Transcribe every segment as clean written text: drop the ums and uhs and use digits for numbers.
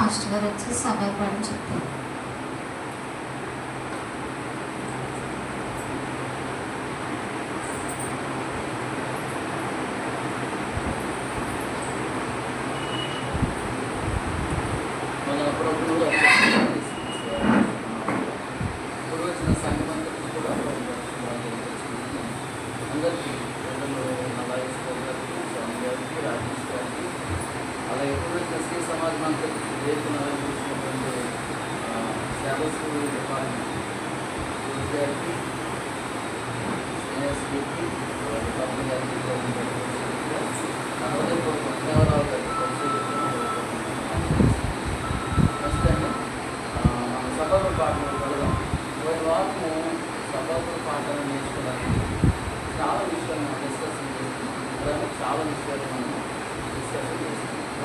Pastor గారు వచ్చి సహాయపడని చెప్పారు.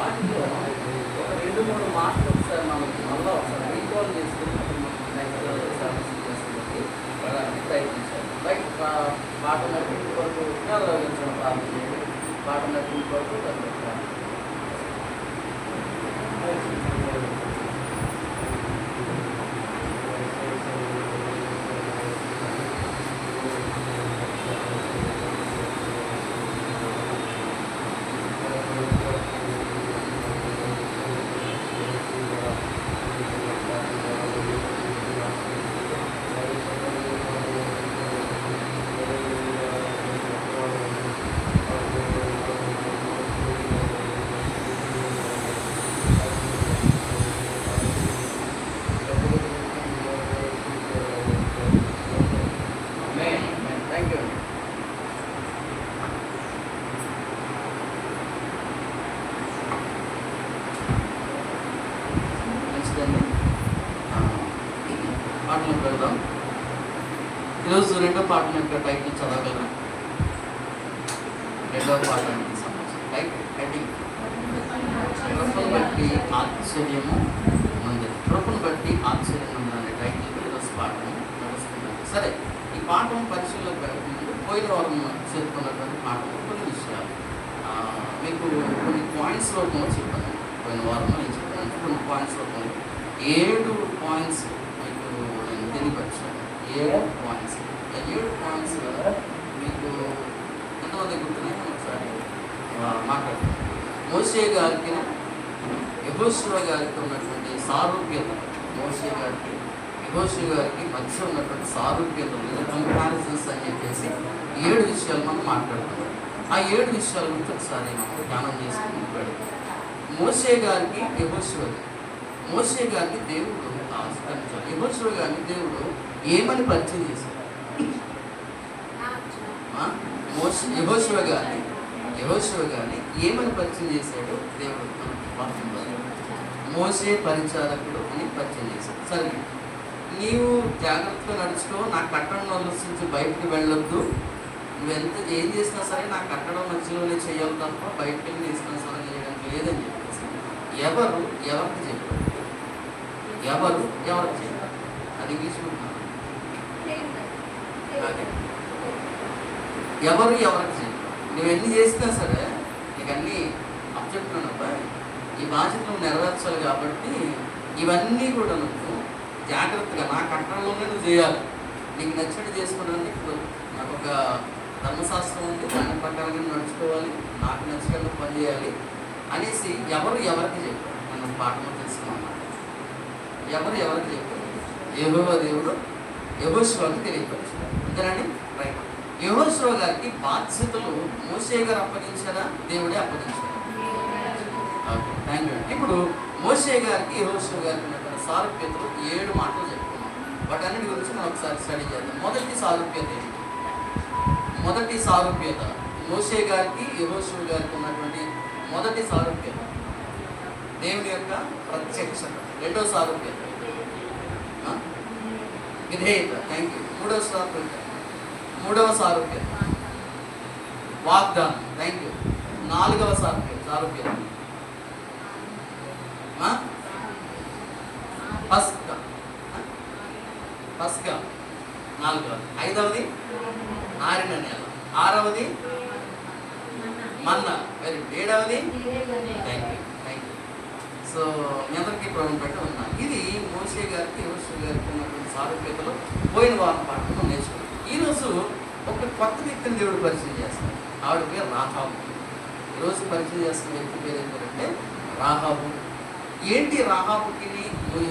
వాటిలో ఒక 2-3 మాటలు ఒకసారి మనకి మళ్ళీ ఒకసారి రీకాల్ చేసుకుని ప్రయత్నించాలి. లైక్ పాట నటింపు కొరకు ప్రారంభించడం ప్రారంభం చేయండి. పాట నటింపు కొరకు పాటలకు వెళ్దాం. ఈరోజు రెండో పాటల యొక్క టైటిల్ చదవగలరా? రెండవ పాఠానికి సంబంధించి హెడ్డింగ్ కృపను బట్టి ఆశ్చర్యము మందిరం. కృపను బట్టి ఆశ్చర్యం మందిరం అనే టైటిల్తో ఈరోజు పాఠం నడుస్తున్నాను. సరే, ఈ పాఠం పరిశీలనకు వెళ్ళకముందు పోయిన వారం చెప్పుకున్నటువంటి పాఠంలో కొన్ని విషయాలు మీకు కొన్ని పాయింట్స్ రూపంలో చెప్పాను. పోయిన వారంలో నేను చెప్పాను కొన్ని పాయింట్స్ రూపంలో 7 పాయింట్స్ మీకు నేను తెలియపరిచాను. 7 పాయింట్స్. ఆ 7 పాయింట్స్ మీకు ఎంతమంది గుర్తున్నాయి? ఒకసారి మాట్లాడుతున్నాను. మోషే గారికి యెహోషువ గారికి ఉన్నటువంటి సారూప్యత, మోషే గారికి యెహోషువ గారికి మధ్య ఉన్నటువంటి సారూప్యత లేదా కంపారిజన్స్ అని చెప్పేసి 7 విషయాలు మనం మాట్లాడుతున్నాం. ఆ 7 విషయాల గురించి ఒకసారి మనం ధ్యానం చేసుకుని పెడతాం. మోషే గారికి మోషే గారికి దేవుడు ఆస్కరించాలి. యెహోషువ గారిని దేవుడు ఏమని పరిచయం చేశాడు? యెహోషువ గారిని ఏమని పరిచయం చేశాడు దేవుడు? మోషే పరిచారకుడు అని పరిచయం చేశాడు. సరే, నీవు జాగ్రత్తగా నడుచుకో, నా కట్టడంలో నుంచి బయటకు వెళ్ళొద్దు, నువ్వెంత ఏం చేసినా సరే నా కట్టడం మధ్యలోనే చేయాలి తప్ప బయటకు వెళ్ళి ఇష్టానుసారం చేయడానికి లేదని చెప్పేసి ఎవరికి చెప్పారు? ఎవరికి చెప్పారు? అది ఇంగ్లీష్లో ఎవరికి చెప్పారు? నువ్వెన్ని చేసినా సరే నీకు అన్నీ అప్పచెప్తున్నాను అబ్బాయి, ఈ బాధ్యతను నెరవేర్చాలి కాబట్టి ఇవన్నీ కూడా నువ్వు జాగ్రత్తగా నా కట్టడంలోనే నువ్వు చేయాలి. నీకు నచ్చినట్టు చేసుకోవడానికి నాకు ఒక ధర్మశాస్త్రం ఉంది, దాని ప్రకారంగా నడుచుకోవాలి, నాకు నచ్చినట్టు పని చేయాలి అనేసి ఎవరికి చెప్పారు? మనం పాఠంలో తెలుసుకున్నాం. ఎవరికి చెప్పారు? యెహోవా దేవుడు యెహోషువకి తెలియపరిచాడు. అంతేనండి? రైట్. యెహోషువ గారికి బాధ్యతలు మోషే గారు అప్పగించారా? దేవుడే అప్పగించారు. Okay, thank you. ఇప్పుడు మోషే గారికి యెహోషువ గారికి ఉన్నటువంటి సారూప్యతలు 7 మాటలు చెప్పుకున్నాం. వాటన్నిటి గురించి మనం ఒకసారి స్టడీ చేద్దాం. మొదటి సారూప్యత మోషే గారికి యెహోషువ గారికి ఉన్నటువంటి మొదటి సారూప్యత దేవుని యొక్క ప్రత్యక్షత. రెండో సారూప్యత విధేయత. Thank you. మూడవ సారూప్యత వాగ్దానం. Thank you. 4వ సారూప్యత పస్కా. 4వ. 5వది ఆరిన నేల. 6వది మన్నా. Very good. 7వది థ్యాంక్ యూ. సో మీ అందరికీ ప్రభుని బట్టి ఉన్నాను. ఇది మోషే గారికి యోషువ గారికి ఉన్నటువంటి సారూప్యతలో పోయిన వారం పాఠంలో నేర్చుకున్నాం. ఈరోజు ఒక కొత్త వ్యక్తిని దేవుడు పరిచయం చేస్తాడు. ఆవిడ పేరు రాహాబు. ఈరోజు పరిచయం చేస్తున్న వ్యక్తి పేరు ఏంటంటే రాహాబు. ఏంటి రాహాబుకి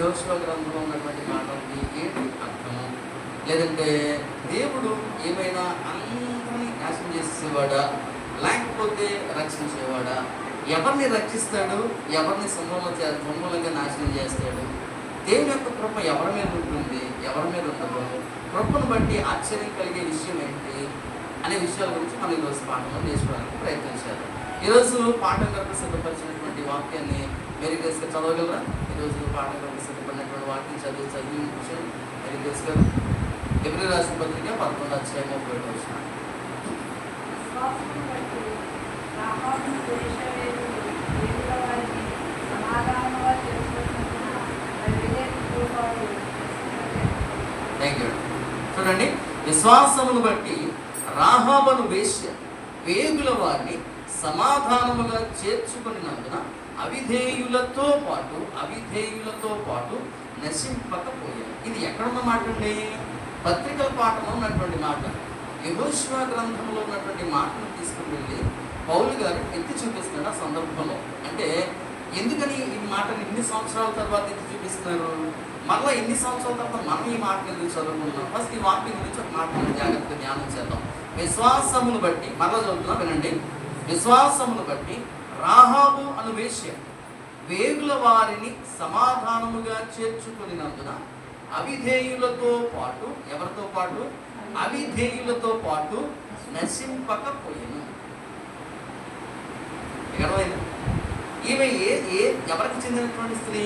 యోషువ గ్రంథంలో ఉన్నటువంటి మాటలకి ఏంటి అర్థము? లేదంటే దేవుడు ఏమైనా అందరినీ నాశనం చేసేవాడా, లేకపోతే రక్షించేవాడా? ఎవరిని రక్షిస్తాడు, ఎవరిని సమూలంగా నాశనం చేస్తాడు? దేవుని యొక్క కృప ఎవరి మీద ఉంటుంది, ఎవరి మీద ఉండదు? కృపను బట్టి ఆశ్చర్యం కలిగే విషయం ఏంటి అనే విషయాల గురించి మనం ఈరోజు పాఠంలో నేర్చుకోవడానికి ప్రయత్నించాలి. ఈరోజు పాఠం కొరకు సిద్ధపరిచినటువంటి వాక్యాన్ని మెరిగేస్గా చదవగలరా? ఈరోజు పాఠం కొరకు సిద్ధపడినటువంటి వాక్యం చదివి విషయం మెరిగేస్గా ఎబ్రీ రాసిన పత్రిక 11వ అధ్యాయం 31వ వచనం. Thank you. చూడండి, విశ్వాసమును బట్టి రాహాబను వేశ్య వేగుల వారిని సమాధానముగా చేర్చుకున్నందున అవిధేయులతో పాటు నశింపకపోయారు. ఇది ఎక్కడున్న మాట అండి? పత్రికల పాఠంలో ఉన్నటువంటి మాట. యెహోషువ గ్రంథంలో ఉన్నటువంటి మాటను తీసుకుని వెళ్ళి పౌలు గారు ఎత్తి చూపిస్తున్నాడు ఆ సందర్భంలో. అంటే ఎందుకని ఈ మాటను ఇన్ని సంవత్సరాల తర్వాత ఎత్తి చూపిస్తున్నారు? మరలా ఎన్ని సంవత్సరాల తర్వాత మనం ఈ మాట గురించి చదువుకుంటున్నాం. ఫస్ట్ ఈ వాక్యం గురించి ఒక మాట జాగ్రత్తగా ధ్యానం చేద్దాం. విశ్వాసమును బట్టి, మరలా చదువుతున్నా వినండి. విశ్వాసమును బట్టి రాహాబు అను వేశ్య వేగుల వారిని సమాధానముగా చేర్చుకునినందున అవిధేయులతో పాటు, ఎవరితో పాటు? అవిధేయులతో పాటు నశింపకపోయాను. అర్థమైంది? ఈమె ఎవరికి చెందినటువంటి స్త్రీ?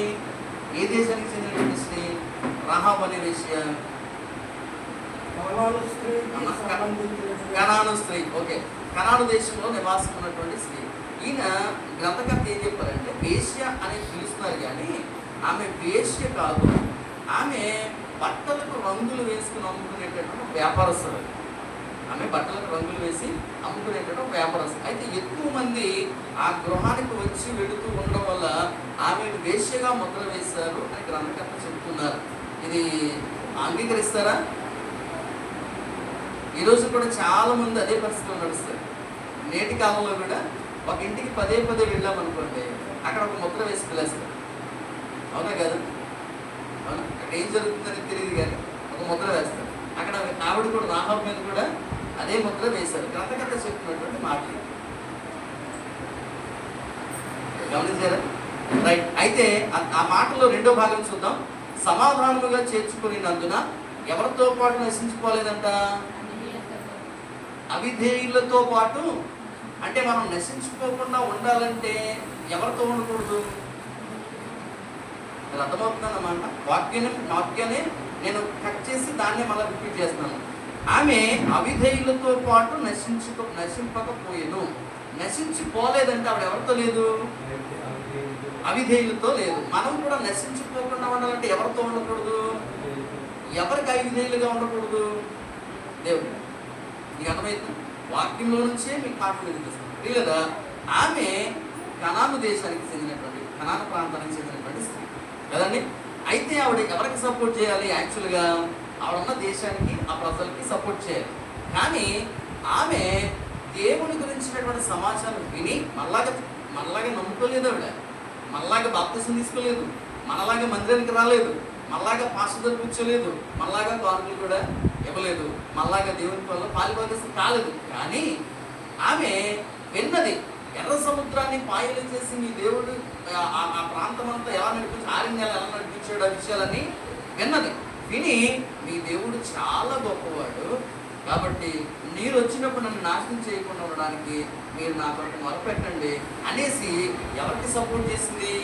ఏ దేశానికి చెందినటువంటి స్త్రీ? రాహాబు అనే వేశ్య కనాను స్త్రీ. ఓకే, కనాను దేశంలో నివాసం ఉన్నటువంటి స్త్రీ. ఈయన గ్రంథకర్త ఏం చెప్పారంటే వేశ్య అని పిలుస్తున్నారు, కానీ ఆమె వేశ్య కాదు. ఆమె బట్టలకు రంగులు వేసుకుని అమ్ముకునేటటువంటి వ్యాపారస్తులు. ఆమె బట్టలకు రంగులు వేసి అమ్ముకునేటటువంటి వ్యాపారస్తులు. అయితే ఎక్కువ మంది ఆ గృహానికి వచ్చి వెళుతూ ఉండడం వల్ల ఆమె వేశ్యగా ముద్ర వేశారు అని గ్రంథకర్త చెప్తున్నారు. ఇది అంగీకరిస్తారా? ఈరోజు కూడా చాలా మంది అదే పరిస్థితులు నడుస్తారు. నేటి కాలంలో కూడా ఒక ఇంటికి పదే వెళ్ళామనుకోండి, అక్కడ ఒక ముద్ర వేసి పిలుస్తారు. అవునా కదా? అవునా? అక్కడ ఏం జరుగుతుందని తెలియదు, కానీ ఒక ముద్ర వేస్తారు. అక్కడ ఆవిడ కూడా రాహాబు మీద కూడా అదే ముద్ర వేశారు. గ్రంథకర్త చెప్తున్నటువంటి మాటలు గమనించారా? రైట్. అయితే ఆ మాటలో రెండో భాగం చూద్దాం. సమాధానముగా చేర్చుకునినందున ఎవరితో పాటు నశించుకోలేదంట? అవిధేయులతో పాటు. అంటే మనం నశించుకోకుండా ఉండాలంటే ఎవరితో ఉండకూడదు? మీరు అర్థమవుతుందన్నమాట. వాక్యాన్ని నేను కట్ చేసి దాన్ని మళ్ళీ రిపీట్ చేస్తున్నాను. ఆమె అవిధేయులతో పాటు నశింపకపోయేను. నశించిపోలేదంటే ఆవిడ ఎవరితో లేదు? అవిధేయులతో లేదు. మనం కూడా నశించిపోకుండా ఉండాలంటే ఎవరితో ఉండకూడదు? ఎవరికి అవిధేయులుగా ఉండకూడదు? దేవుడు. మీకు అర్థమవుతుంది? వాక్యంలో నుంచే మీకు పాఠం ఎదుగుతుంది లేదా? ఆమె కనాను దేశానికి చెందినటువంటి, కనాను ప్రాంతానికి చెందినటువంటి స్త్రీ కదండి. అయితే ఆవిడ ఎవరికి సపోర్ట్ చేయాలి? యాక్చువల్గా ఆవిడ ఉన్న దేశానికి, ఆ ప్రజలకి సపోర్ట్ చేయాలి. కానీ ఆమె దేవుని గురించినటువంటి సమాచారం విని మనలాగా నమ్ముకోలేదు. ఆవిడ మనలాగా బాప్తిసం తీసుకోలేదు, మనలాగా మందిరానికి రాలేదు, మనలాగా పాస్టర్ కూర్చోలేదు, మనలాగా కానుకలు కూడా ఇవ్వలేదు, మనలాగా దేవుని వల్ల పాలిభాగస్తం కాలేదు. కానీ ఆమె విన్నది. ఎర్ర సముద్రాన్ని పాయలు చేసి మీ దేవుడు ఆ ప్రాంతం అంతా ఎలా నడిపించి, 6 నెలలు ఎలా నడిపించాడు, ఆ విషయాలన్నీ విన్నది. విని మీ దేవుడు చాలా గొప్పవాడు, కాబట్టి నీరు వచ్చినప్పుడు నన్ను నాశనం చేయకుండా ఉండడానికి మీరు నా కొరకు మొదలుపెట్టండి అనేసి ఎవరికి సపోర్ట్ చేసింది?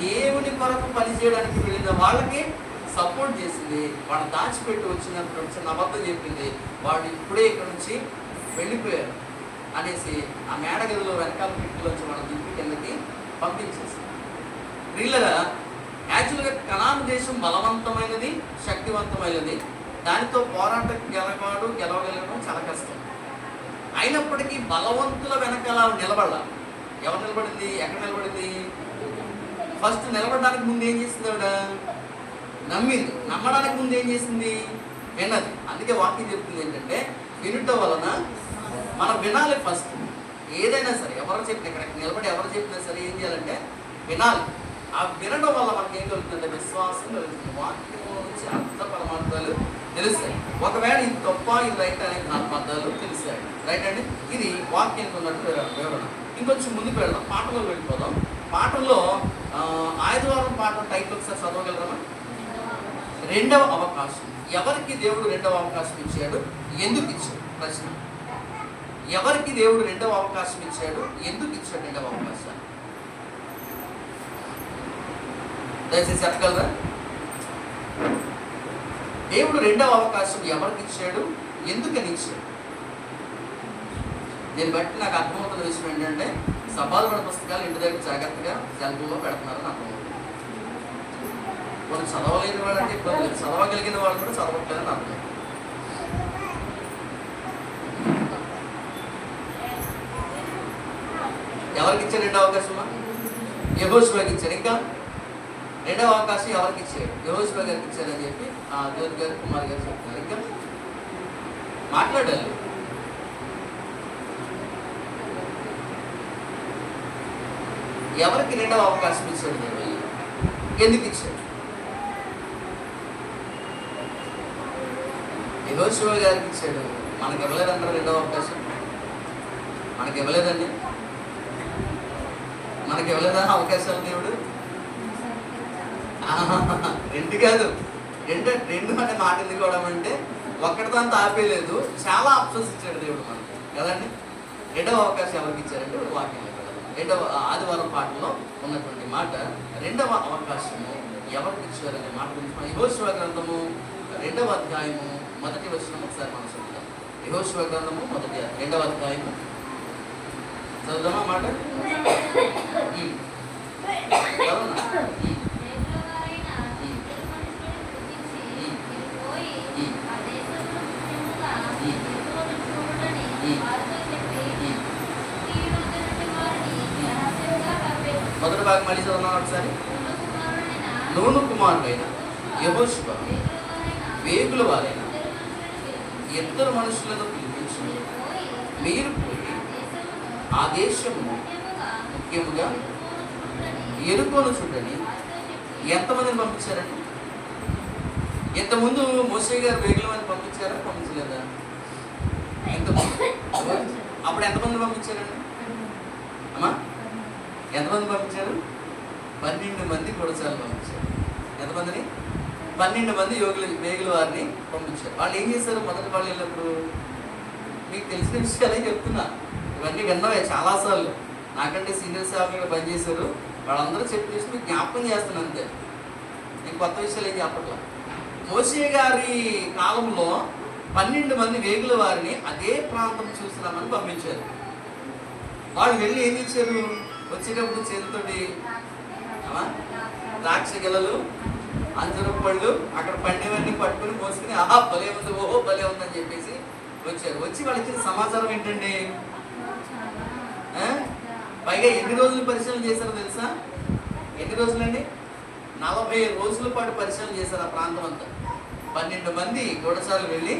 దేవుని కొరకు పనిచేయడానికి వెళ్ళిన వాళ్ళకి సపోర్ట్ చేసింది. వాళ్ళు దాచిపెట్టి వచ్చినప్పుడు చిన్న అబద్ధం చెప్పింది. వాళ్ళు ఇప్పుడే ఇక్కడ నుంచి వెళ్ళిపోయారు అనేసి ఆ మేడగదిలో వెనకాల కిటికీలోంచి వాళ్ళ దింపి కిందకి పంపించేసింది. వీళ్ళగా యాక్చువల్గా కనాను దేశం బలవంతమైనది, శక్తివంతమైనది. దానితో పోరాటం గెలవగలగడం చాలా కష్టం. అయినప్పటికీ బలవంతుల వెనకాల నిలబడాలి. ఎవరు నిలబడింది? ఎక్కడ నిలబడింది? ఫస్ట్ నిలబడడానికి ముందు ఏం చేసింది ఆవిడ? నమ్మింది. నమ్మడానికి ముందు ఏం చేసింది? విన్నది. అందుకే వాక్యం చెప్తుంది ఏంటంటే వినుట వలన మనం వినాలి. ఫస్ట్ ఏదైనా సరే ఎవరు చెప్పిన, ఇక్కడ నిలబడి ఎవరు చెప్పినా సరే ఏం చేయాలంటే వినాలి. ఆ వినడం వల్ల మనకి ఏం కలుగుతుందంటే విశ్వాసం కలుగుతుంది. వాక్యం నుంచి అర్థ పరమార్థాలు తెలుస్తాయి. ఒకవేళ ఇది తప్ప ఇది రైట్ అనే అర్థాలు తెలుస్తాయి. రైట్ అండి. ఇది వాక్యానికి ఉన్నట్టు వివరణ. ఇంకొంచెం ముందుకు వెళ్దాం, పాటలో వెళ్ళిపోదాం. పాటల్లో ఆదివారం పాట టైటిల్ ఒకసారి చదవగలరా? రెండవ అవకాశం. ఎవరికి దేవుడు రెండవ అవకాశం ఇచ్చాడు? ఎందుకు ఇచ్చాడు? ప్రశ్న. ఎవరికి దేవుడు రెండవ అవకాశం ఇచ్చాడు? ఎందుకు ఇచ్చాడు రెండవ అవకాశం? దయచేసి చెప్పగలరా? దేవుడు రెండవ అవకాశం ఎవరికి ఇచ్చాడు? ఎందుకని ఇచ్చాడు? దీన్ని బట్టి నాకు అర్థమవుతున్న విషయం ఏంటంటే సభాల పుస్తకాలు ఇంటి దగ్గర జాగ్రత్తగా జల్బుల్లో పెడుతున్నారని అర్థమవుతుంది. కొన్ని చదవలేని వాళ్ళంటే ఇబ్బంది లేదు, చదవగలిగిన వాళ్ళు కూడా చదవట్లేదని అర్థం. ఎవరికి ఇచ్చాడు రెండవ అవకాశమా? యెహోషువకి ఇచ్చాడు. ఇంకా రెండవ అవకాశం ఎవరికి ఇచ్చాడు? యెహోషువ గారికి ఇచ్చారని చెప్పి జ్యోతి గారు, కుమార్ గారు చెప్తున్నారు. ఇంకా మాట్లాడాలి. ఎవరికి రెండవ అవకాశం ఇచ్చాడు దేవుడు? ఎందుకు ఇచ్చాడు? యెహోషువ గారికి ఇచ్చాడు. మనకి ఇవ్వలేదంటారు రెండవ అవకాశం? మనకి ఇవ్వలేదండి. మనకి ఇవ్వలేదా అవకాశాలు దేవుడు? రెండు కాదు, రెండు అనే మాట ఎందుకోవడం అంటే ఒక్కటిదంతా ఆపేయలేదు, చాలా ఆప్షన్స్ ఇచ్చాడు దేవుడు మనకి కదండి. రెండవ అవకాశం ఎవరికి ఇచ్చారంటే వాక్యం. రెండవ ఆదివారం పాటలో ఉన్నటువంటి మాట రెండవ అవకాశము ఎవరికి ఇచ్చారనే మాట గురించి మనం యెహోషువ గ్రంథము 2వ అధ్యాయము 1వ వచనం ఒకసారి మనం చదువుతాం. యెహోషువ గ్రంథము 2వ అధ్యాయము చదువుదామా మాట? మొదటి భాగం మళ్ళీ చదువున్నాను ఒకసారి. నూను కుమారుడైన యెహోషువ వేగుల వారైన ఇద్దరు మనుషులను పిలిపించి మీరు పోయి ఆ దేశము ముఖ్యముగా ఎరుకోను చూడని ఎంతమందిని పంపించారండి? ఇంతకుముందు మోషే గారు వేగుల మంది పంపించారా? పంపించలేదా? అప్పుడు ఎంతమంది పంపించారండి అమ్మా? ఎంతమంది పంపించారు? 12 మంది గుడసాలు పంపించారు. ఎంతమందిని? 12 మంది వేగుల వారిని పంపించారు. వాళ్ళు ఏం చేశారు? మొదటి వాళ్ళు వెళ్ళినప్పుడు మీకు తెలిసిన విషయాలే చెప్తున్నా. ఇవన్నీ విన్నవే చాలాసార్లు. నాకంటే సీనియర్ సేవకులుగా పనిచేశారు. వాళ్ళందరూ చెప్పిన విషయం మీకు జ్ఞాపకం చేస్తున్నాను అంతే. నేను కొత్త విషయాలు ఏం చెప్పట్లా. మోషే గారి కాలంలో 12 మంది వేగుల వారిని అదే ప్రాంతం చూసినామని పంపించారు. వాళ్ళు వెళ్ళి ఏం ఇచ్చారు? వచ్చేటప్పుడు చేతితోటి ద్రాక్ష గెలలు, అంజరపు పళ్ళు అక్కడ పండివన్నీ పట్టుకుని మోసుకుని ఆహా భలే ఉంది, ఓహో భలే ఉందని చెప్పేసి వచ్చారు. వచ్చి వాళ్ళు ఇచ్చిన సమాచారం ఏంటండి? పైగా ఎన్ని రోజులు పరిశీలన చేశారో తెలుసా? ఎన్ని రోజులండి? 40 రోజుల పాటు పరిశీలన చేశారు ఆ ప్రాంతం అంతా. 12 మంది గూఢచారులు వెళ్ళి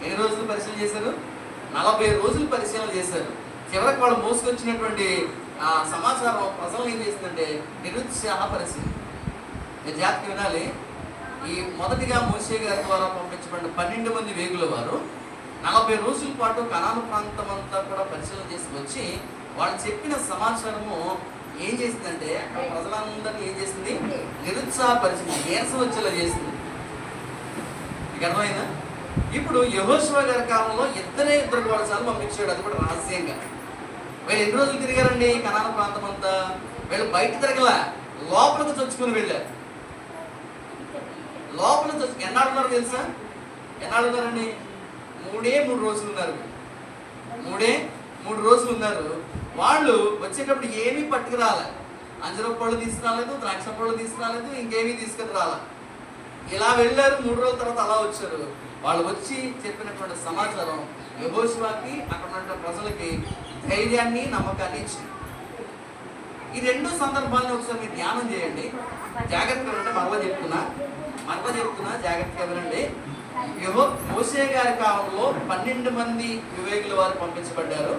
ఎన్ని రోజులు పరిశీలన చేశారు? 40 రోజులు పరిశీలన చేశారు. చివరికి వాళ్ళు మోసుకొచ్చినటువంటి ఆ సమాచారం ప్రజలను ఏం చేసిందంటే నిరుత్సాహపరిచింది. మీరు జాగ్రత్తగా వినాలి. ఈ మొదటిగా మోషే గారి ద్వారా పంపించబడిన 12 మంది వేగుల వారు 40 రోజుల పాటు కనాను ప్రాంతం అంతా కూడా పరిశీలన చేసి వచ్చి వాళ్ళు చెప్పిన సమాచారము ఏం చేసిందంటే అక్కడ ప్రజలందరినీ ఏం చేసింది? నిరుత్సాహపరిచింది, నీరసం వచ్చేలా చేసింది. మీకు అర్థమైందా? ఇప్పుడు యెహోషువ గారి కాలంలో ఇద్దరు గూఢచారులు పంపించాడు. అది కూడా రహస్యంగా. వీళ్ళు ఎన్ని రోజులు తిరిగారండి కనాను ప్రాంతం అంతా? వీళ్ళు బయట తిరగలా, లోపలికి చొచ్చుకుని వెళ్ళారు. లోపలికి చొచ్చు ఎన్నాళ్ళున్నారు తెలుసా? ఎన్నాళ్ళున్నారండి? 3 రోజులు ఉన్నారు. 3 రోజులు ఉన్నారు. వాళ్ళు వచ్చేటప్పుడు ఏమీ పట్టుకురాలే. అంజరపు పళ్ళు తీసుకురాలేదు, ద్రాక్ష పళ్ళు తీసుకురాలేదు, ఇంకేమీ తీసుకుని రాలే. ఇలా వెళ్ళారు. 3 రోజుల తర్వాత అలా వచ్చారు. వాళ్ళు వచ్చి చెప్పినటువంటి సమాచారం యెహోషువకి అక్కడ ఉన్న ప్రజలకి ధైర్యాన్ని, నమ్మకాన్ని ఇచ్చింది. ఈ రెండు సందర్భాలను ఒకసారి మీరు ధ్యానం చేయండి. జాగ్రత్తగా ఉంటే మరలా చెప్తున్నా జాగ్రత్తగా వినండి. మోషే గారి కాలంలో 12 మంది వివేకుల వారు పంపించబడ్డారు.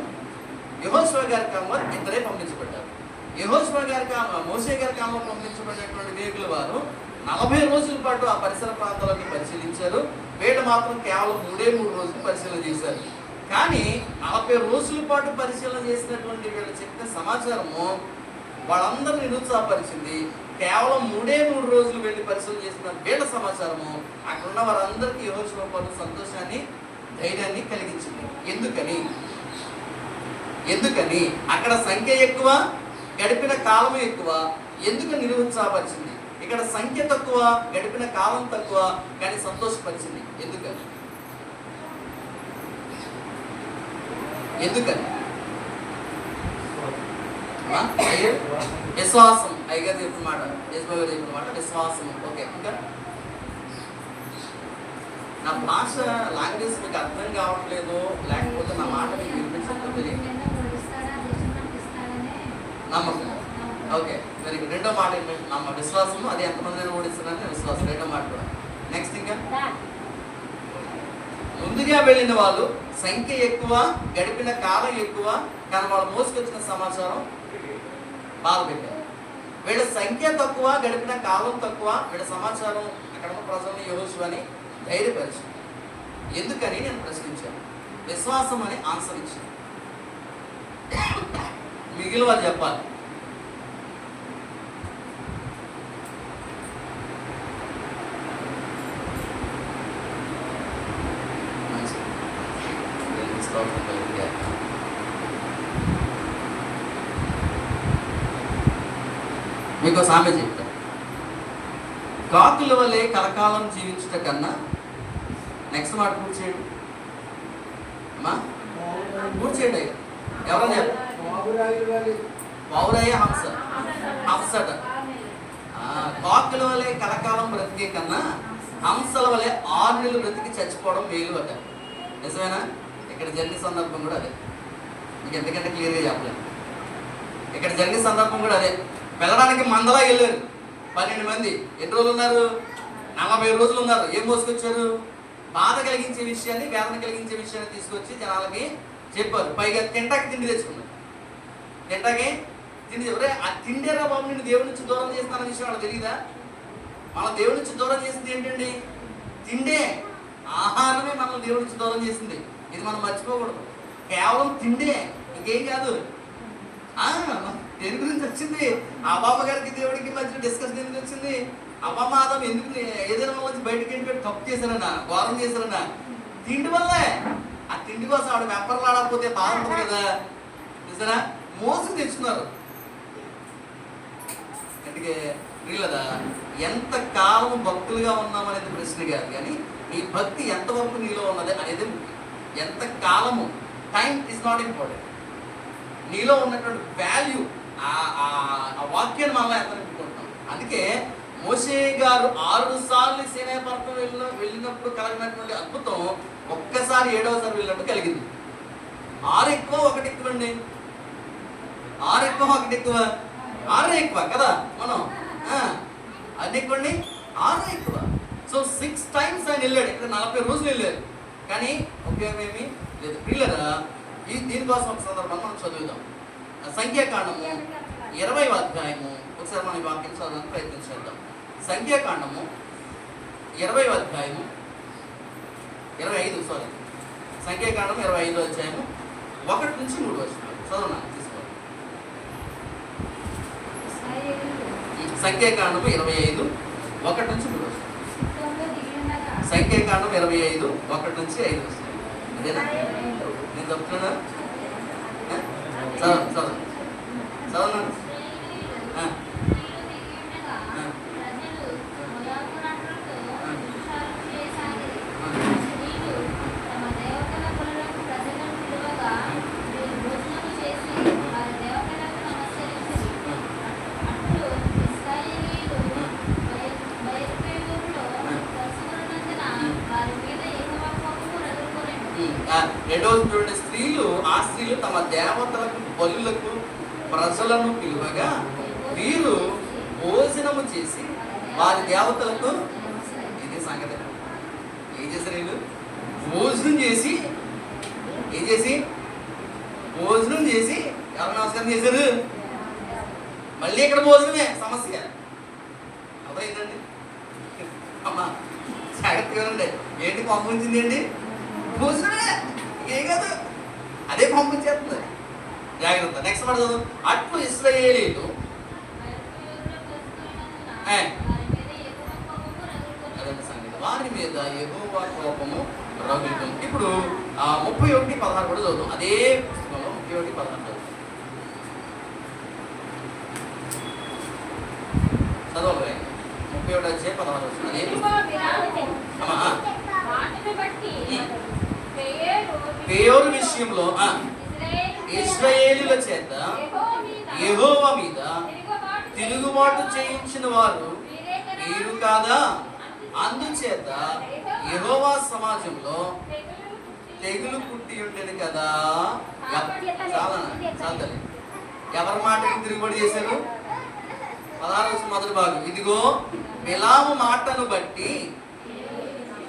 యెహోషువ గారి కాలంలో 2 పంపించబడ్డారు. యెహోషువ గారి కాలంలో, మోషే గారి కాలంలో పంపించబడినటువంటి వివేకుల వారు 40 రోజుల పాటు ఆ పరిసర ప్రాంతాలకి పరిశీలించారు. వీళ్ళు మాత్రం కేవలం 3 రోజులు పరిశీలన చేశారు. కానీ 40 రోజుల పాటు పరిశీలన చేసినటువంటి వీళ్ళు చెప్పిన సమాచారము వాళ్ళందరినీ నిరుత్సాహపరిచింది. కేవలం 3 రోజులు వెళ్ళి పరిశీలన చేసిన వీళ్ళ సమాచారము అక్కడ ఉన్న వారందరికీ యెహోషువ పట్ల సంతోషాన్ని, ధైర్యాన్ని కలిగించింది. ఎందుకని అక్కడ సంఖ్య ఎక్కువ, గడిపిన కాలం ఎక్కువ. ఎందుకు నిరుత్సాహపరిచింది? ఇక్కడ సంఖ్య తక్కువ, గడిపిన కాలం తక్కువ, కానీ సంతోషపరిచింది. ఎందుకని విశ్వాసం. అయ్యగారు చెప్పిన మాట, యశ్వ గారు చెప్పిన మాట విశ్వాసం. ఓకే, ఇంకా నా భాష లాంగ్వేజ్ మీకు అర్థం కావట్లేదు, లేకపోతే నా మాట మీకు వినిపించట్లేదు. నమ్మకం. Okay, very good. రెండో మాట ఏంటంటే నమ్మ విశ్వాసము. అది ఎంతమందిని ఓడిస్తున్నారని విశ్వాసం. రెండో మాట కూడా. నెక్స్ట్ ఇంకా ముందుగా వెళ్ళిన వాళ్ళు సంఖ్య ఎక్కువ, గడిపిన కాలం ఎక్కువ, కానీ వాళ్ళు మోసుకొచ్చిన సమాచారం బాధ పెట్టారు. వీళ్ళ సంఖ్య తక్కువ, గడిపిన కాలం తక్కువ, వీళ్ళ సమాచారం అక్కడ ఉన్న ప్రజల్ని యెహోషువని ధైర్యపరిచింది. ఎందుకని నేను ప్రశ్నించాను. విశ్వాసం అని ఆన్సర్ ఇచ్చాను. మిగిలిన వాళ్ళు చెప్పాలి. మీకు సామె చెప్తాను. కాకుల వలె కలకాలం జీవించుట కన్నా, నెక్స్ట్ మాట పూర్తి చేయండి అమ్మా, పూర్తి చేయండి. ఎవరో చెప్పండి. పౌరయ్య హంసట. కాకుల వలె కలకాలం బ్రతికే కన్నా హంసల వలె 6 నెలలు బ్రతికి చచ్చిపోవడం మేలు అట. నిజమేనా? ఇక్కడ జరిగిన సందర్భం కూడా అదే. మీకు ఎందుకంటే క్లియర్గా చెప్పలేదు. ఇక్కడ జరిగిన సందర్భం కూడా అదే. వెళ్ళడానికి మందలా వెళ్ళారు 12 మంది. ఎన్ని రోజులు ఉన్నారు? 40 రోజులు ఉన్నారు. ఏం మోసుకొచ్చారు? బాధ కలిగించే విషయాన్ని, వేదన కలిగించే విషయాన్ని తీసుకొచ్చి జనాలకి చెప్పారు. పైగా తింటాకి తిండి తెచ్చుకున్నారు. తింటాకి తిండి. ఆ తిండేరా బాబు నిన్ను దేవుడి నుంచి దూరం చేస్తానన్న విషయం వాళ్ళకి తెలియదా? మన దేవుడి నుంచి దూరం చేసింది ఏంటండి? తిండే. ఆహారమే మనల్ని దేవుడి నుంచి దూరం చేసింది. ఇది మనం మర్చిపోకూడదు. కేవలం తిండే, ఇంకేం కాదు. దేని గురించి వచ్చింది? అవ్వ గారికి దేవుడికి మధ్య డిస్కషన్ ఎందుకు వచ్చింది? అవ్వ మాధం ఎందుకు ఏదైనా వచ్చి బయటకి వెళ్ళి తప్పు చేశారన్నా, ఘోరం చేశారన్నా? తిండి వల్లే. ఆ తిండి కోసం ఆవిడ వెప్పర్లు ఆడకపోతే బాగుంటుంది కదా. చూసారా? మోసుకు తెచ్చుకున్నారు. అందుకే వీళ్ళదా ఎంత కాలం భక్తులుగా ఉన్నామనేది ప్రశ్న కాదు, కానీ నీ భక్తి ఎంతవరకు నీలో ఉన్నది అనేది ముఖ్యం. ఎంత కాలము, టైం ఈజ్ నాట్ ఇంపార్టెంట్. నీలో ఉన్నటువంటి వాల్యూ, ఆ వాక్యాన్ని మనం ఎంత నింపుకుంటున్నాం. అందుకే మోషే గారు 6 సార్లు సీనాయి పర్వతం వెళ్ళినప్పుడు కలిగినటువంటి అద్భుతం ఒక్కసారి 7వసారి వెళ్ళినప్పుడు కలిగింది. 6 ఎక్కువ 1 ఎక్కువ అండి. 6 ఎక్కువ 1 ఎక్కువ. 6 ఎక్కువ కదా. మనం అది ఎక్కువండి, 6 ఎక్కువ. సో 6 times ఆయన వెళ్ళాడు. ఇక్కడ 40 రోజులు వెళ్ళారు, కానీ ఉపయోగం ఏమీ లేదు. పిల్లరా, దీనికోసం ఒక సందర్భం మనం చదువుదాం. సంఖ్యాకాండము 20వ అధ్యాయము. ఒకసారి మనం ఈ వాక్యం చదవడానికి ప్రయత్నం చేద్దాం. సంఖ్యాకాండము 20వ అధ్యాయము 25 సంఖ్యాకాండం 25వ అధ్యాయము 1 నుంచి 3 వచనాలు చదవనా తీసుకోండి. సంఖ్యాకాండము 25 1 నుంచి 3 వచనాలు. సంఖ్యాకాండం 25 1 నుంచి 5 వచనాలు. అదేనా? నేను చెప్తున్నా చదవనా? రెండవ చూడండి, స్త్రీలు తమ దేవతలకు బలులకు ప్రజలను పిలువగా వీరు భోజనము చేసి వారి దేవతలకు, ఇది సంగతి, ఏం చేశారు వీళ్ళు? భోజనం చేసి, ఏం చేసి? భోజనం చేసి ఎవరు నమస్కారం చేశారు? మళ్ళీ ఇక్కడ భోజనమే సమస్య. అర్థమైందండి? అమ్మా జాగ్రత్తగా ఉండండి. ఏంటి పంపించింది అండి? భోజనమే, ఏం కాదు, అదే పంపించేస్తుంది. జాగ్రత్త. నెక్స్ట్ మాట చదువు. అట్లు ఇశ్రాయేలీయులు అదండి సంగతి, వారి మీద యెహోవా కోపము రగులుతుంది. ఇప్పుడు 31:16 కూడా చదువుతాం. అదే పుస్తకంలో 31:16 చదవాలి. 31:16 అదే పేరు విషయంలో ఇశ్రాయేలీయుల చేత యెహోవా మీద తిరుగుబాటు చేయించిన వారు వీరు కాదా? అందుచేత యెహోవా సమాజంలో తెగులు పుట్టి ఉండేది కదా. చాలా ఎవరి మాటకి తిరుగుబాటు చేశారు? 16 మొదటి భాగం. ఇదిగో బిలాము మాటను బట్టి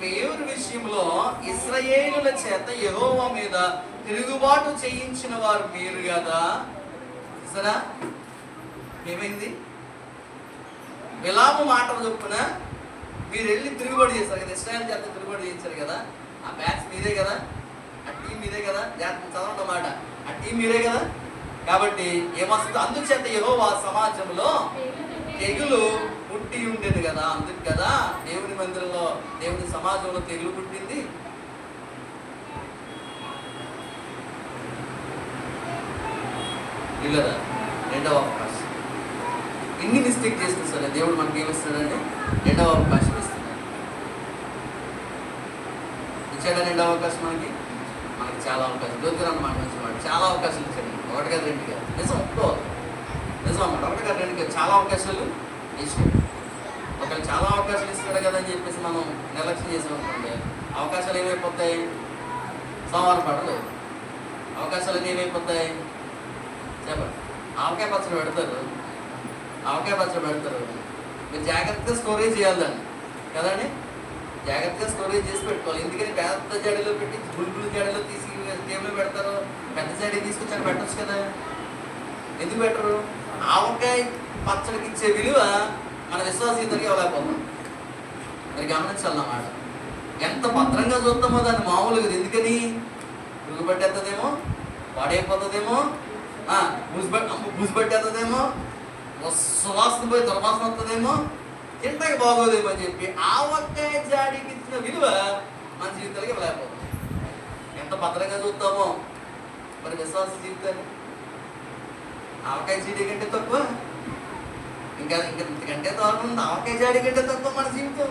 పేరు విషయంలో ఇశ్రాయేలుల చేత యెహోవా మీద తిరుగుబాటు చేయించిన వారు మీరు కదా. సరే, ఏమైంది? బిలాము మాటలు చొప్పున మీరు వెళ్ళి తిరుగుబాటు చేశారు కదా, ఇశ్రాయేలు చేత తిరుగుబాటు చేయించారు కదా. ఆ బ్యాచ్ మీరే కదా, ఆ టీం మీరే కదా, జాగ్రత్త చదవడం మాట, ఆ టీం మీరే కదా. కాబట్టి ఏమొస్తుంది? అందుచేత యెహోవా సమాజంలో తెగులు పుట్టి ఉండేది కదా. అందుకు కదా దేవుని మందిరంలో, దేవుని సమాజంలో తెగులు పుట్టింది. ఇల్లదా రెండవ అవకాశం. ఎన్ని మిస్టేక్ చేస్తుంది సరే, దేవుడు మనకి ఏమిస్తాడంటే రెండవ అవకాశం ఇస్తున్నాడు. ఇచ్చాడా రెండవ అవకాశం? మనకి చాలా అవకాశం దొరికిరన్న మాట, మంచి మాట. చాలా అవకాశాలు ఇచ్చాడు. 1 కాదు 2 కాదు, నిజం ఒప్పుకోవాలి, నిజం అన్నమాట. 1 కాదు 2 కాదు, చాలా అవకాశాలు ఇచ్చాడు. ఒకవేళ చాలా అవకాశాలు ఇస్తాడు కదా అని చెప్పేసి మనం నిర్లక్ష్యం చేసామనుకోండి, అవకాశాలు ఏమైపోతాయి? సోమవారం పడలేదు. అవకాశాలు ఏమైపోతాయి చెప్పండి? ఆవకాయ పచ్చడి పెడతారు, మీరు జాగ్రత్తగా స్టోరేజ్ చేయాలి దాన్ని కదండి. జాగ్రత్తగా స్టోరేజ్ చేసి పెట్టుకోవాలి. ఎందుకని పెద్ద జాడీలో పెట్టి బుల్బుల్ జాడీలో తీసి టేబుల్లో పెడతారు? పెద్ద జాడీ తీసుకొచ్చాక పెట్టచ్చు కదా. ఎందుకు పెట్టరు? ఆవకాయ పచ్చడికి ఇచ్చే విలువ మన విశ్వాసీయుతకి ఇవ్వలేకపోతాం. మరి గమనించాలన్నమాట. ఎంత భద్రంగా చూస్తామో దాన్ని మామూలుగా. ఎందుకని? పురుగు పట్టేస్తుందేమో, పాడైపోతుందేమో, బూజు పట్టేస్తుందేమో, సువాసన పోయి దుర్వాసన వస్తుందేమో, తింటకి బాగోదేమో అని చెప్పి ఆవకాయ జాడీకి ఇచ్చిన విలువ మన జీవితాలకి ఇవ్వలేకపోతాం. ఎంత భద్రంగా చూస్తామో మరి విశ్వాస జీవితాన్ని. ఆవకాయ జాడీ కంటే తక్కువ, ఇంకా ఇంతకంటే దారుణం ఉంది. ఆవకాయ జాడీ కంటే తక్కువ మన జీవితం,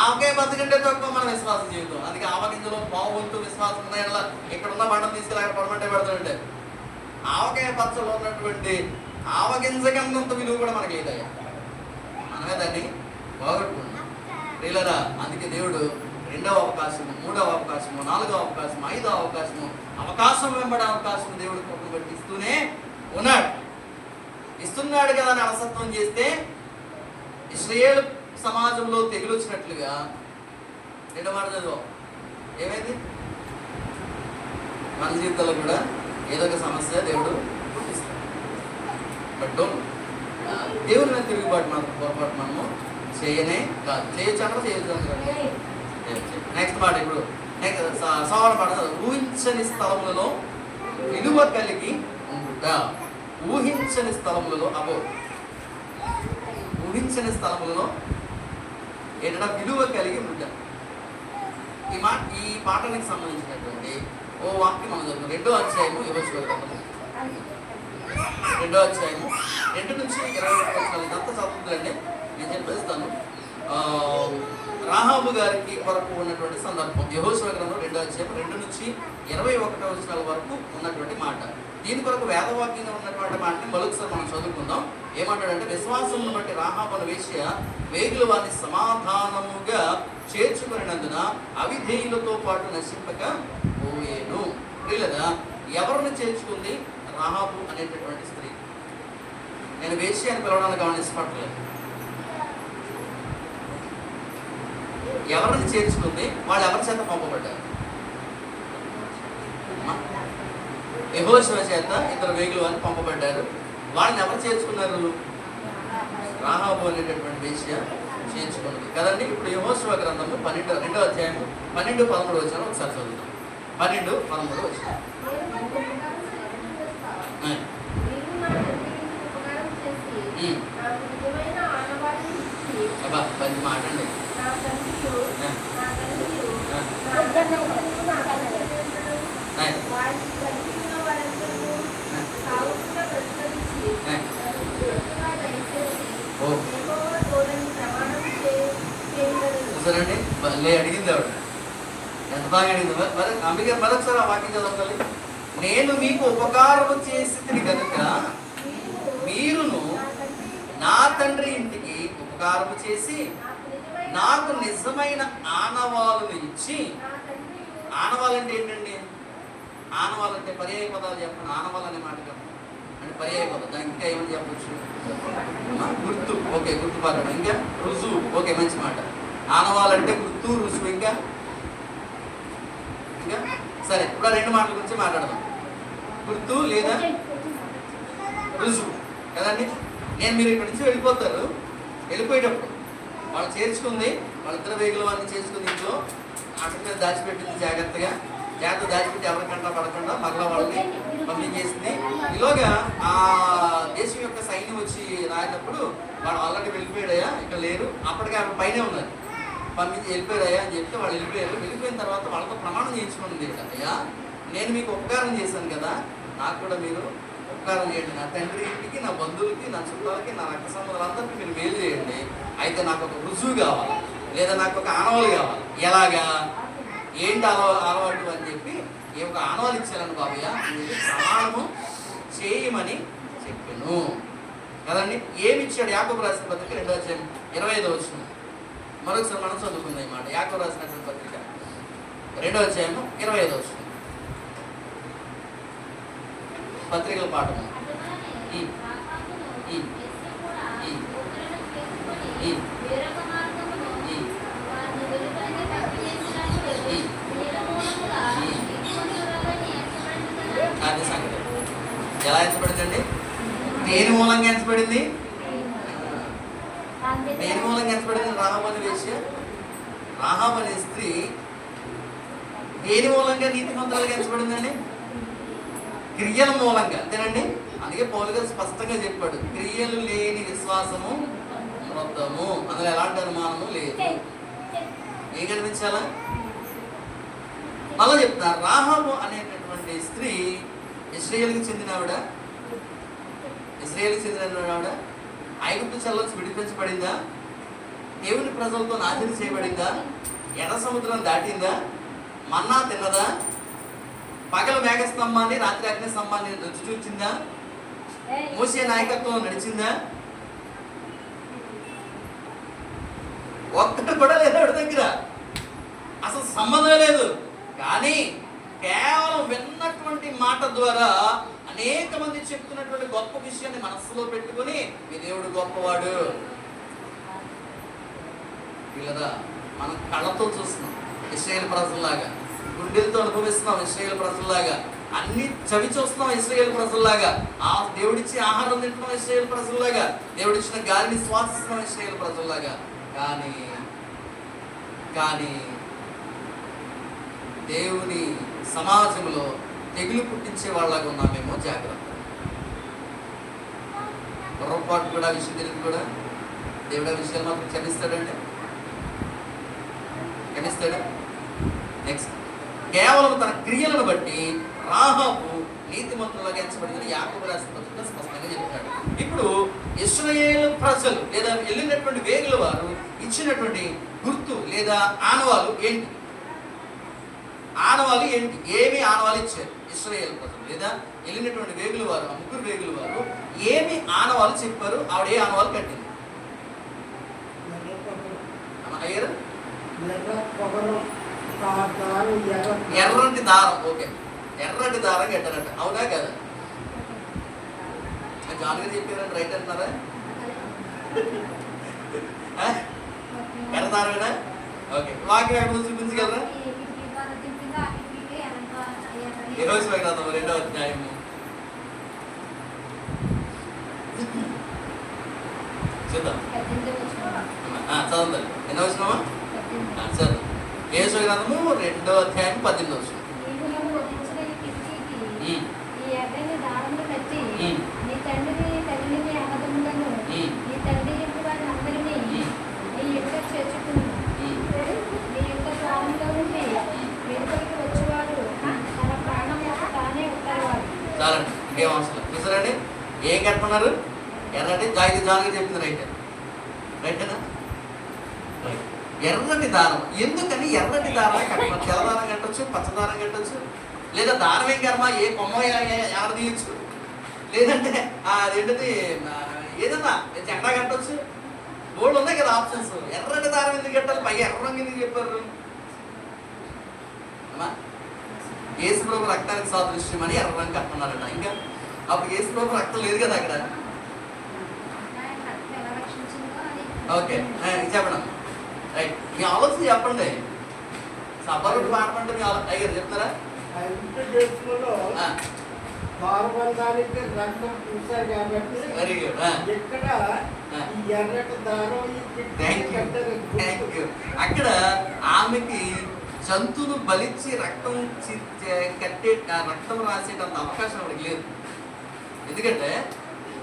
ఆవకాయ బద్ద కంటే తక్కువ మన విశ్వాస జీవితం. అందుకే ఆవగింజలో బాగుంటూ విశ్వాసం ఉన్నాయలా ఇక్కడున్న బండం తీసుకెళ్ళి అక్కడ పడమంటే పెడతాడంటే, ఆవకాయ పచ్చలో ఉన్నటువంటి ఆవగింజ కన్నంత విలువ కూడా మనకి లేదయ్యా. మనమే దాన్ని పోగొట్టుకున్నాం ప్రియులారా. అందుకే దేవుడు రెండవ అవకాశము, మూడవ అవకాశము, నాలుగవ అవకాశము, ఐదవ అవకాశము, అవకాశం వెంబడే అవకాశం దేవుడు కృపను బట్టి ఇస్తూనే ఇస్తున్నాడు కదా అని అలసత్వం చేస్తే ఇశ్రాయేలు సమాజంలో తెగులు వచ్చినట్లుగా రెండవ మాట చదువు ఏమైంది? మన జీవితంలో కూడా ఏదో ఒక సమస్య దేవుడు పుట్టిస్తాడు. బట్ దేవుని మీద తిరుగుబాటు మాత్రం పొరపాటు మనము చేయనే కాదు. చేయొచ్చు చేయొచ్చు. నెక్స్ట్ మాట ఇప్పుడు సవాళ్ళ పాట, ఊహించని స్థలములలో విలువ కలిగి ఉండుట. ఊహించని స్థలములలో ఊహించని స్థలములలో ఏంటంటే విలువ కలిగి ఉండుట. ఈ పాఠానికి సంబంధించినటువంటి ఓ వాక్యం మనం చదువుతాం. 2వ అధ్యాయము యెహోషువ గ్రంథము 2వ అధ్యాయము 2 నుంచి 21 ఇదంతా చదువుతుందండి. నేను చెప్పేస్తాను. రాహాబు గారికి కొరకు ఉన్నటువంటి సందర్భం యెహోషువ గ్రంథం 2వ అధ్యాయం 2 నుంచి 21 వచనాల వరకు ఉన్నటువంటి మాట. దీని కొరకు వేదవాక్యంగా ఉన్నటువంటి మాటని మరొకసారి మనం చదువుకుందాం. ఏమంటాడంటే, విశ్వాసమును బట్టి రాహాబు అనే వేశ్య వేగులు వారిని సమాధానముగా చేర్చుకునేందున అవిధేయులతో పాటు నశింపక పోయేను. లేదా ఎవరిని చేర్చుకుంది? రాహాబు అనేటటువంటి స్త్రీ. నేను వేశ్య అని పిలవడానికి గమనించట్లేదు. ఎవరిని చేర్చుకుంది? వాళ్ళు ఎవరి చేత పంపబడ్డారు? యెహోషువ చేత ఇద్దరు వేగులు అని పంపబడ్డారు. వాళ్ళని ఎవరు చేర్చుకున్నారు? రాహాబు అనేటటువంటి వేశ్య చేర్చుకున్నది కదండి. ఇప్పుడు యెహోషువ గ్రంథము 2వ అధ్యాయము 12-13 వచ్చాను. ఒకసారి చదువుతాం. 12-13 వచ్చాను. అబ్బా పది మాట అండి. చూసారండి, మళ్ళీ అడిగింది ఆవిడ. ఎంత బాగా అడిగింది. మరి అందుకే మరొకసారి ఆ వాక్యం చదవాలి. నేను మీకు ఉపకారం చేసి కనుక మీరును నా తండ్రి ఇంటికి ఉపకారం చేసి నాకు నిజమైన ఆనవాళ్ళను ఇచ్చి. ఆనవాళ్ళంటే ఏంటండి? ఆనవాళ్ళంటే పర్యాయ పదాలు చెప్పండి. ఆనవాళ్ళు అనే మాట చెప్పండి అంటే పర్యాయ పదం. దానికి ఇంకా ఏమని చెప్పచ్చు? గుర్తు. ఓకే, గుర్తుపడడం. ఇంకా రుజువు. ఓకే, మంచి మాట. ఆనవాళ్ళంటే గుర్తు, రుజువు. ఇంకా ఇంకా సరే, ఇప్పుడు 2 మాటల గురించి మాట్లాడదాం. గుర్తు లేదా రుజువు కదండి. మీరు ఇక్కడి నుంచి వెళ్ళిపోతారు. వెళ్ళిపోయేటప్పుడు వాళ్ళు చేర్చుకుంది, వాళ్ళిద్దరు వేగుల వాళ్ళని చేర్చుకుని ఇంట్లో అక్కడి మీద దాచిపెట్టింది. జాగ్రత్తగా దాచిపెట్టి ఎవరికంటా పడకుండా మరలా వాళ్ళని పంపించేసింది. ఈలోగా ఆ దేశం యొక్క సైన్యం వచ్చి రాయినప్పుడు వాళ్ళు ఆల్రెడీ వెళ్ళిపోయాడయా, ఇక్కడ లేరు. అప్పటికి ఆమె పైనే ఉన్నారు. పంపించి వెళ్ళిపోయారయ్యా అని చెప్తే వాళ్ళు వెళ్ళిపోయారు. వెళ్ళిపోయిన తర్వాత వాళ్ళతో ప్రమాణం చేయించుకుంది. అయ్యా, నేను మీకు ఉపకారం చేశాను కదా, నాకు కూడా మీరు ఉపకారం చేయండి. నా తండ్రి ఇంటికి, నా బంధువులకి, నా చుట్టాలకి, నా రక్త సంబంధాలందరికీ మీరు మేలు చేయండి. అయితే నాకు ఒక రుజువు కావాలి, లేదా నాకు ఒక ఆనవాలు కావాలి. ఎలాగా, ఏంటి అలవాటు అని చెప్పి ఒక ఆనవాలు ఇచ్చారని బాబయ్య, ప్రమాణము చేయమని చెప్పాను కదండి. ఏమి ఇచ్చాడు? యాకోబు రాసిన పత్రిక 2వ అధ్యాయం 25వ వచనం. మరొకసారి మనం చదువుకుందాం ఈ మాట. యాకోబు రాసినటువంటి పత్రిక 2వ అధ్యాయం 25వ వచనం. పత్రికల పాఠము. అది సంగతి. ఎలా ఎంచబడిందండి? దేని మూలంగా ఎంచబడింది? దేని మూలంగా ఎంచబడింది? రాహాబు అనే వేశ్య, రాహాబు అనే స్త్రీ దేని మూలంగా నీతిమంతులుగా ఎంచబడిందండి? క్రియల మూలంగా. అంతేనండి. అందుకే పౌలు గారు స్పష్టంగా చెప్పాడు, క్రియలు లేని విశ్వాసము మృతము. అందులో ఎలాంటి అనుమానము లేదు. ఏం కనిపించాలా? మళ్ళా చెప్తారు. రాహాబు అనేటటువంటి స్త్రీ ఇశ్రాయేలుకి చెందిన ఆవిడ. ఐగుప్తు చెరలోంచి విడిపించబడిందా? దేవుని ప్రజలతో నాశనం చేయబడిందా? ఎర్ర సముద్రం దాటిందా? మన్నా తిన్నదా? పగల మేఘస్తంభాన్ని, రాత్రి అగ్ని స్తంభాన్ని రుచి చూచిందా? మోసే నాయకత్వం నడిచిందా? ఒక్కటి కూడా లేదు ఆవిడ దగ్గర. అసలు సంబంధం లేదు. కానీ కేవలం విన్నటువంటి మాట ద్వారా అనేక మంది చెప్తున్నటువంటి గొప్ప విషయాన్ని మనస్సులో పెట్టుకుని మీ దేవుడు గొప్పవాడు. వీళ్ళదా మనం కళ్ళతో చూస్తున్నాం ఇశ్రాయేలు ప్రజల్లాగా, గుండెలతో అనుభవిస్తున్నాం ఇశ్రాయేలు ప్రజల్లాగా, అన్ని చవి చూస్తున్నాం ఇశ్రాయేలు ప్రజల్లాగా, ఆ దేవుడిచ్చి ఆహారం తింటున్నాం ఇశ్రాయేలు ప్రజల్లాగా, దేవుడిచ్చిన గాలిని శ్వాసిస్తున్నాం ఇశ్రాయేలు ప్రజల్లాగా. కానీ దేవుని సమాజంలో తెగులు పుట్టించే వాళ్ళగా ఉన్నామేమో. జాగ్రత్త. పొరపాటు కూడా విషయం తెలియదు కూడా దేవుడు ఆ విషయాలు మాత్రం క్షమిస్తాడండి. నెక్స్ట్, కేవలం తన క్రియలను బట్టి రాహాబు నీతిమంతులుగా ఎంచబడిందని యాకోబు రాసిన పత్రికలో స్పష్టంగా చెప్తాడు. ఇప్పుడు ఇశ్రాయేలు ప్రజలు లేదా వెళ్ళినటువంటి వేగుల వారు ఇచ్చినటువంటి గుర్తు లేదా ఆనవాలు ఏంటి? ఏమి ఆనవాలు ఇచ్చారు ఇశ్రాయేలు ప్రజలు లేదా వెళ్ళినటువంటి వేగుల వారు? ఆ ముగ్గురు వేగుల వారు ఏమి ఆనవాలు చెప్పారు? ఆవిడ ఏ ఆనవాలు కట్టింది? ఎర్రటి దారం. ఓకే, ఎర్రటి దారం కట్టారట. అవునా కదా? జాన్ గారు చెప్పారండి, రైట్ అంటున్నారా? కడతారా? ఓకే, వాక్యం ఎక్కడ చూపించగలరా? యెహోషువ గ్రంథం 2వ అధ్యాయము చూద్దాం. చదువుతారు. ఎన్నో వచ్చినామా? చదువు. యెహోషువ గ్రంథము 2వ అధ్యాయం 18వ వచనం. చాలండి, ఇంకేం అవసరం లేదు. చూసారండి ఏం కట్టుకున్నారు? ఎర్రటి జాయిది జాన్గా చెప్పింది రైట్. రైటేనా? ఎర్రటి దారం. ఎందుకని ఎర్రటి దారం కట్టడం? తెల్లదారం కట్టవచ్చు, పచ్చదారం కట్టవచ్చు, లేదా దారం ఏం కర్మ ఏ కొమ్మ ఎవరు తీయచ్చు, లేదంటే అదేంటిది ఏదన్నా జెండా కట్టవచ్చు. బోర్డు ఉన్నాయి కదా ఆప్షన్స్. ఎర్రటి దారం ఎందుకు కట్టాలి? పై ఎర్ర రంగు ఎందుకు చెప్పారు? అమ్మా, యేసుప్రభు రక్తానికి సాదృశ్యం అని ఎర్ర రంగు కట్టుకున్నారట. ఇంకా అప్పుడు యేసుప్రభు రక్తం లేదు కదా అక్కడ. ఓకే, చెప్పండి రైట్. మీ ఆలోచన చెప్పండి. సభలు పాడమంటే మీ అయ్యారు చెప్తారా? Very good. అక్కడ ఆమెకి జంతువును బలిచ్చి రక్తం కట్టే రక్తం రాసేటంత అవకాశం ఆవిడకి లేదు. ఎందుకంటే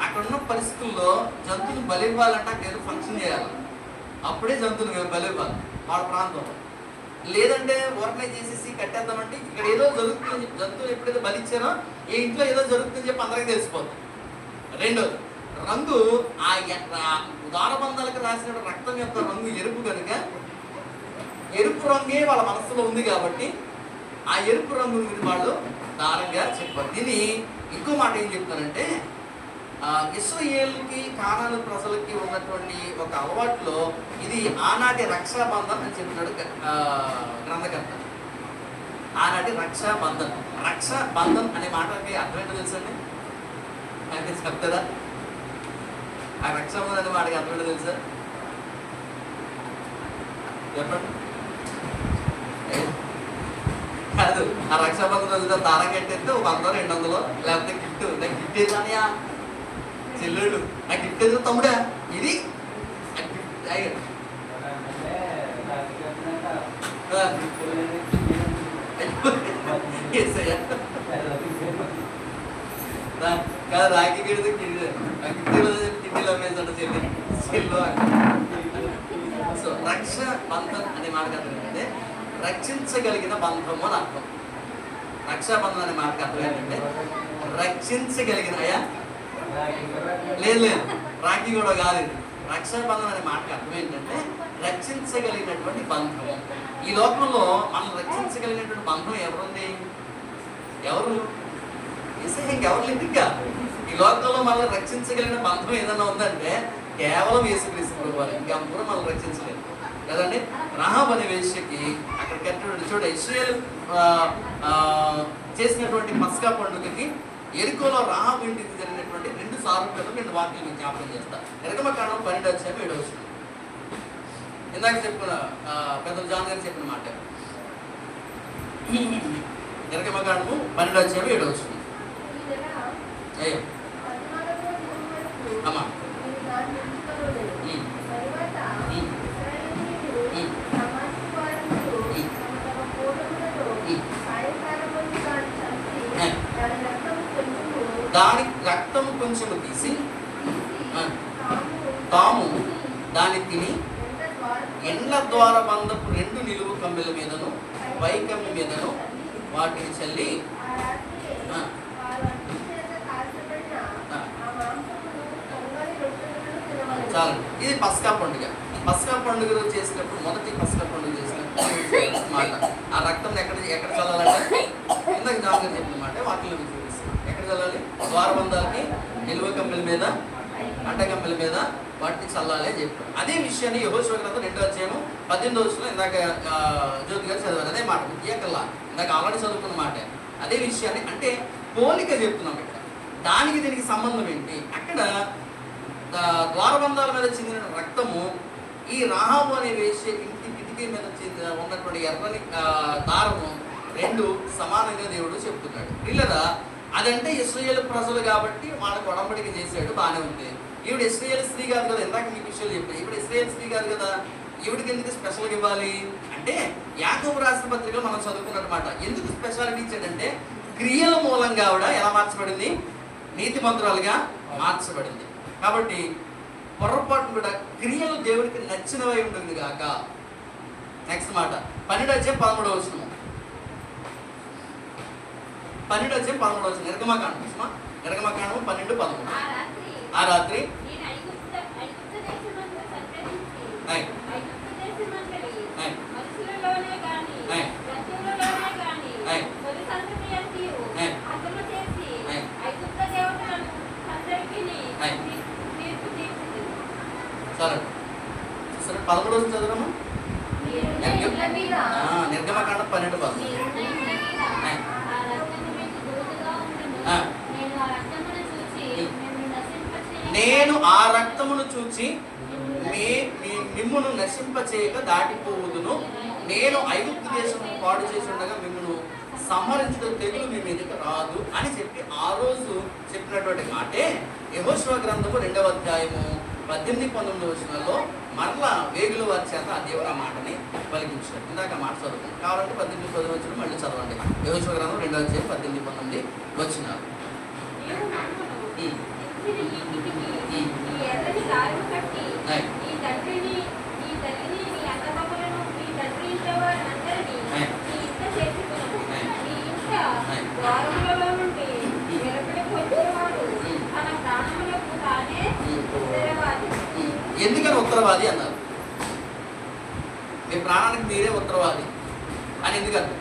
అక్కడున్న పరిస్థితుల్లో జంతువులు బలి ఇవ్వాలంటే అక్కడ ఏదో ఫంక్షన్ చేయాలి, అప్పుడే జంతువులు బలి ఇవ్వాలి వాళ్ళ ప్రాంతంలో. లేదంటే ఊరనే చేసేసి కట్టేద్దామంటే ఇక్కడ ఏదో జరుగుతుంది. జంతువులు ఎప్పుడైతే బలిచ్చారో ఏ ఇంట్లో ఏదో జరుగుతుందని చెప్పి అందరికీ తెలిసిపోతుంది. రెండోది రంగు, ఆ దారబంధాలకు రాసిన రక్తం యొక్క రంగు ఎరుపు కనుక ఎరుపు రంగే వాళ్ళ మనస్సులో ఉంది కాబట్టి ఆ ఎరుపు రంగు వాళ్ళు దారంగా చెప్పారు. దీన్ని ఇంకో మాట ఏం చెప్తారంటే, ఇశ్రాయేలుకి కానాను ప్రజలకి ఉన్నటువంటి ఒక అలవాటులో ఇది ఆనాటి రక్షాబంధం అని చెప్పినాడు గ్రంథకర్త. ఆనాటి రక్షాబంధం. రక్షాబంధం అనే మాటకి అర్థం ఏంటో తెలుసండి? అంటే చెప్తారా? ఆ రక్షాబంధం అనే మాటకి అర్థం ఏంటో తెలుసా? చెప్పండి. కాదు, ఆ రక్షాబంధం రోజున దారం కట్టేస్తే ఒక 100 200 లేకపోతే గిఫ్ట్. నాకు గిఫ్ట్ ఏదానియా చెల్లెళ్ళు, ఆ గిఫ్ట్ ఏదో తమ్ముడా ఇది కాదు. రాఖీ గిడితే కిడ్నీలో అమ్మేసాడు చెల్లి చెల్లు. సో రక్ష బంధం అనే మాట అంటే రక్షించగలిగిన బంధము అని అర్థం. రక్షాబంధం అనే మాటకి అర్థం ఏంటంటే రక్షించగలిగిన. అయ్యా లేదు లేదు, రాఖీ కూడా కాదు ఇది. రక్షాబంధం అనే మాటకి అర్థం ఏంటంటే రక్షించగలిగినటువంటి బంధము. ఈ లోకంలో మనం రక్షించగలిగినటువంటి బంధం ఎవరుంది? ఎవరు? ఇంకెవరు లేదు. ఇంకా ఈ లోకంలో మనల్ని రక్షించగలిగిన బంధం ఏదైనా ఉందంటే కేవలం యేసుక్రీస్తు ప్రభువారు. ఇంకెవరు మనల్ని రక్షించలేదు కదండి. రాహాబు అనే వేశ్యకి అక్కడ కట్టినటువంటి చూడ ఇశ్రాయేలు చేసినటువంటి పస్కా పండుగకి ఎరికోలో రాహాబు ఇంటికి జరిగినటువంటి 2 సారూప్యతలు 2 వాక్యాలు మీకు జ్ఞాపకం చేస్తాను. నిర్గమకాండం 12వ అధ్యాయం 7వ వచనం. ఇందాక చెప్పుకున్న పెద్దలు జాన్ గారు చెప్పిన మాట. నిర్గమకాండము 12వ అధ్యాయం 7వ వచనం. అయ్యో అమ్మా, దాని రక్తం కొంచెం తీసి తాము దాన్ని తిని ఎండ్ల ద్వార బంధపు 2 నిలువు కమ్మెల మీదను పై కమ్మి మీదను వాటిని చల్లి చాలు. ఇది పస్కా పండుగ. పస్కా పండుగ రోజు చేసినప్పుడు, మొదటి పస్కా పండుగ చేసినప్పుడు మాట ఆ రక్తం ఎక్కడ చల్లాలంటే ఇందాక జాగ్రత్త చెప్పిన మాట వాటిలో చూపిస్తాం. ఎక్కడ చల్లాలి? ద్వారబంధాలకి నిలువ కమ్మెల మీద అడ్డకమ్మెల మీద వాటిని చల్లాలి అని చెప్పారు. అదే విషయాన్ని యెహోషువ గ్రంథం 2వ అధ్యాయం 18వ వచనంలో ఇందాక జ్యోతి గారు చదివారు. అదే మాట ఏకల్లా ఇందాక ఆల్రెడీ చదువుకున్న మాట. అదే విషయాన్ని అంటే పోలిక చెప్తున్నాం ఇక్కడ. దానికి దీనికి సంబంధం ఏంటి? అక్కడ ద్వారబంధాల మీద చెందిన రక్తము ఈ రాహాబు అనే వేసే ఇంటి కిటికీ మీద ఉన్నటువంటి ఎర్రని దారము రెండు సమానంగా దేవుడు చెప్తున్నాడు. పిల్లరా, అదంటే ఇశ్రాయేలు ప్రజలు కాబట్టి వాళ్ళకు ఒడంబడిక చేశాడు, బాగానే ఉంది. ఈవిడ ఇశ్రాయేలు స్త్రీ కాదు కదా, ఇందాక మీకు విషయాలు చెప్పాను. ఇప్పుడు ఇశ్రాయేలు స్త్రీ కాదు కదా, ఈవిడికి ఎందుకు స్పెషల్గా ఇవ్వాలి అంటే యాకోబు రాసిన పత్రికలో మనం చదువుకున్నమాట. ఎందుకు స్పెషాలిటీ ఇచ్చాడంటే క్రియల మూలంగా ఆవిడ ఎలా మార్చబడింది? నీతిమంతురాలుగా మార్చబడింది. కాబట్టి పొరపాటు కూడా క్రియలు దేవుడికి నచ్చినవై ఉంటుంది కాక. నెక్స్ట్ మాట 12:13 12:13 నిర్గమకాండము 12:13. ఆ రాత్రి సరే 13 చదువుము. నిర్గమకాండం 12:13. నేను ఆ రక్తమును చూచి మిమ్మును నశింపచేయక దాటిపోవుదును. నేను ఐగుప్తు దేశమును పాడు చేసి ఉండగా మిమ్మును సంహరించడం తెగులు మీ మీదకి రాదు అని చెప్పి ఆ రోజు చెప్పినటువంటి మాటే యెహోషువ గ్రంథము 2వ అధ్యాయము 18-19 మరలా వేగుల వారి చేత ఆ దేవుడు ఆ మాటని పలికించారు. ఇందాక మాట చదువుతుంది కావాలంటే 18-19 మళ్ళీ చదవండి. యెహోషువ గ్రంథం 2వ అధ్యాయం 18-19. ఎందుకని ఉత్తరవాది అన్నారు? మీ ప్రాణానికి మీరే ఉత్తరవాది అని ఎందుకన్నారు?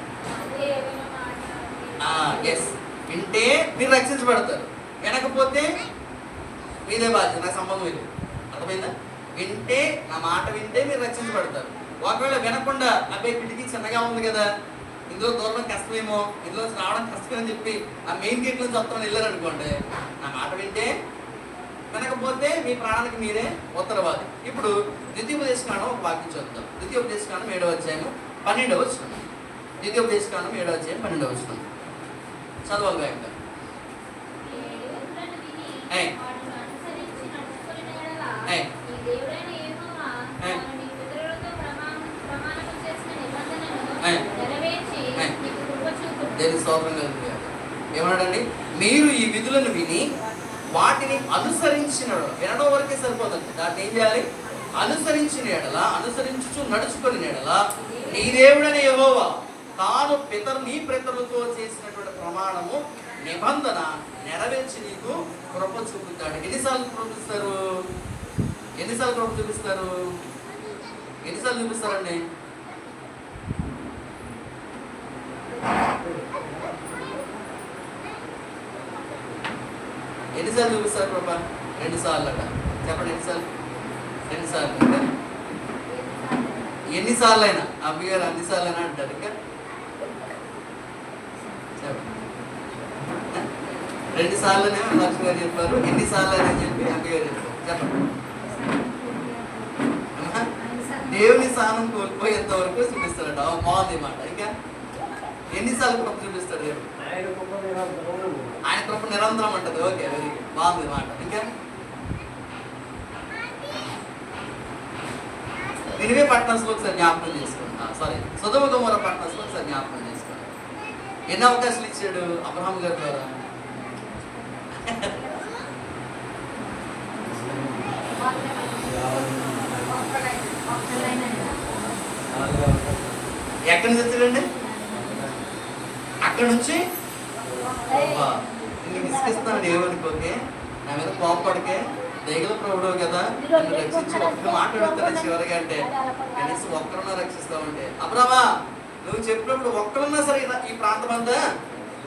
ఎస్, వింటే మీరు రక్షించబడతారు, వినకపోతే మీదే బాధ్యత, నాకు సంబంధం ఇది. అర్థమైందా? వింటే, నా మాట వింటే మీరు రక్షించబడతారు. ఒకవేళ వినకుండా అబ్బాయి కిటికీ చిన్నగా ఉంది కదా, ఇందులో దూరం కష్టమేమో, ఇందులో రావడం కష్టమని చెప్పి ఆ మెయిన్ గేట్ నుంచి వస్తామని వెళ్ళారనుకోండి, నా మాట వింటే, వినకపోతే మీ ప్రాణానికి మీరే ఉత్తరవాది. ఇప్పుడు ద్వితీయోపదేశకాండం ఒక వాక్యం చదువుతాం. ద్వితీయోపదేశకాండం 7వ అధ్యాయం 12వ. ద్వితీయోపదేశకాండం 7వ అధ్యాయం 12వ. చదవాలి ఇంకా. ఏమన్నాడండి? మీరు ఈ విధులను విని వాటిని అనుసరించిన, వినడం వరకే సరిపోతుంది, దాన్ని ఏం చేయాలి? అనుసరించిన ఎడల, అనుసరించు నడుచుకుని ఎడల నీ దేవుడైన యెహోవా తాను నీ పితరులతో చేసినటువంటి ప్రమాణము నిబంధన నెరవేర్చి నీకు కృప చూపుతాడు. ఎన్నిసార్లు కృప చూపిస్తారు? ఎన్నిసార్లు కృప చూపిస్తారు? ఎన్నిసార్లు చూపిస్తారండి? ఎన్నిసార్లు చూపిస్తారు కృప? 2 సార్లు అట. చెప్పండి ఎన్నిసార్లు? 2 సార్లు. ఇంకా ఎన్నిసార్లు అయినా అబ్బి గారు అన్నిసార్లు అయినా అంటారు. ఇంకా 2 సార్లునే లక్ష్మి గారు చెప్పారు, ఎన్నిసార్లు అయినా చెప్పి అబ్బి గారు చెప్పారు. చెప్పండి. దేవుని స్థానం కోల్పోయేంత వరకు చూపిస్తాడట. బాగుంది మాట. ఇంకా ఎన్నిసార్లు కృప చూపిస్తాడు దేవుడు? ఆయన కృప నిరంతరం అంటది. ఓకే, వెరీ గుడ్, బాగుంది మాట. ఇంకా నినివే పట్టణంలో ఒకసారి జ్ఞాపకం చేసుకోండి. సారీ, సొదొమ గొమొర్రా పట్టణంలో ఒకసారి జ్ఞాపకం చేసుకోండి. ఎన్ని అవకాశాలు ఇచ్చాడు అబ్రహాం గారి ద్వారా? ఎక్కడి నుంచి వచ్చాడండి? అక్కడి నుంచి విసిగిస్తున్నాడు. ఏమనుకోకే, నా మీద కోపడికే, దేగుల ప్రభుడు కదా, నన్ను రక్షించి ఒక్క మాట అడుగుతాడు చివరిగా అంటే, కనీసం ఒక్కరున్నా రక్షిస్తామంటే, అబ్రామా నువ్వు చెప్పినప్పుడు ఒక్కరున్నా సరే ఈ ప్రాంతం అంతా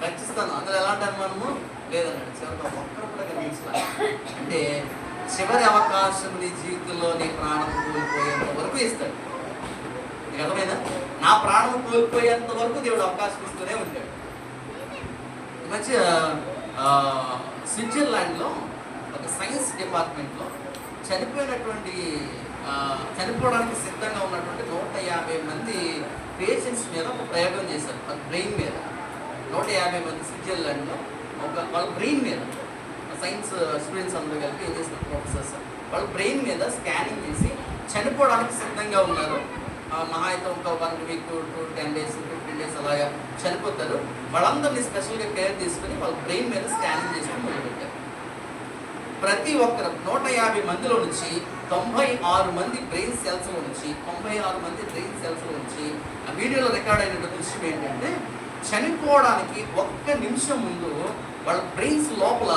రక్షిస్తాను, అందులో ఎలాంటి అనుమానము లేదన్నాడు. చివరిగా ఒక్కరు కూడా కనిపించలా. అంటే చివరి అవకాశం నీ జీవితంలో నీ ప్రాణం కోల్పోయేంత వరకు ఇస్తాడు. నీకు అర్థమైందా? నా ప్రాణం కోల్పోయేంత వరకు దేవుడు అవకాశం ఇస్తూనే ఉంటాడు. ఈ మధ్య స్విట్జర్లాండ్లో ఒక సైన్స్ డిపార్ట్మెంట్లో చనిపోవడానికి సిద్ధంగా ఉన్నటువంటి 150 మంది పేషెంట్స్ మీద ఒక ప్రయోగం చేశారు. వాళ్ళ బ్రెయిన్ మీద 150 మంది స్విట్జర్లాండ్లో వాళ్ళ బ్రెయిన్ మీద సైన్స్ స్టూడెంట్స్ అందరూ కలిపి ఏం చేసిన ప్రొఫెసర్స్ వాళ్ళ బ్రెయిన్ మీద స్కానింగ్ చేసి చనిపోవడానికి సిద్ధంగా ఉన్నారు. మహా అయితే ఒక 1 వీక్ to 10 days 15 days అలాగా చనిపోతారు. వాళ్ళందరినీ స్పెషల్గా కేర్ తీసుకుని వాళ్ళ బ్రెయిన్ మీద స్కానింగ్ చేసుకుని మొదలుపెట్టారు. ప్రతి ఒక్కరు 150 మందిలో నుంచి 96 మంది బ్రెయిన్ సెల్స్లో నుంచి ఆ వీడియోలో రికార్డ్ అయినటువంటి విషయం ఏంటంటే చనిపోవడానికి 1 నిమిషం ముందు వాళ్ళ బ్రెయిన్స్ లోపల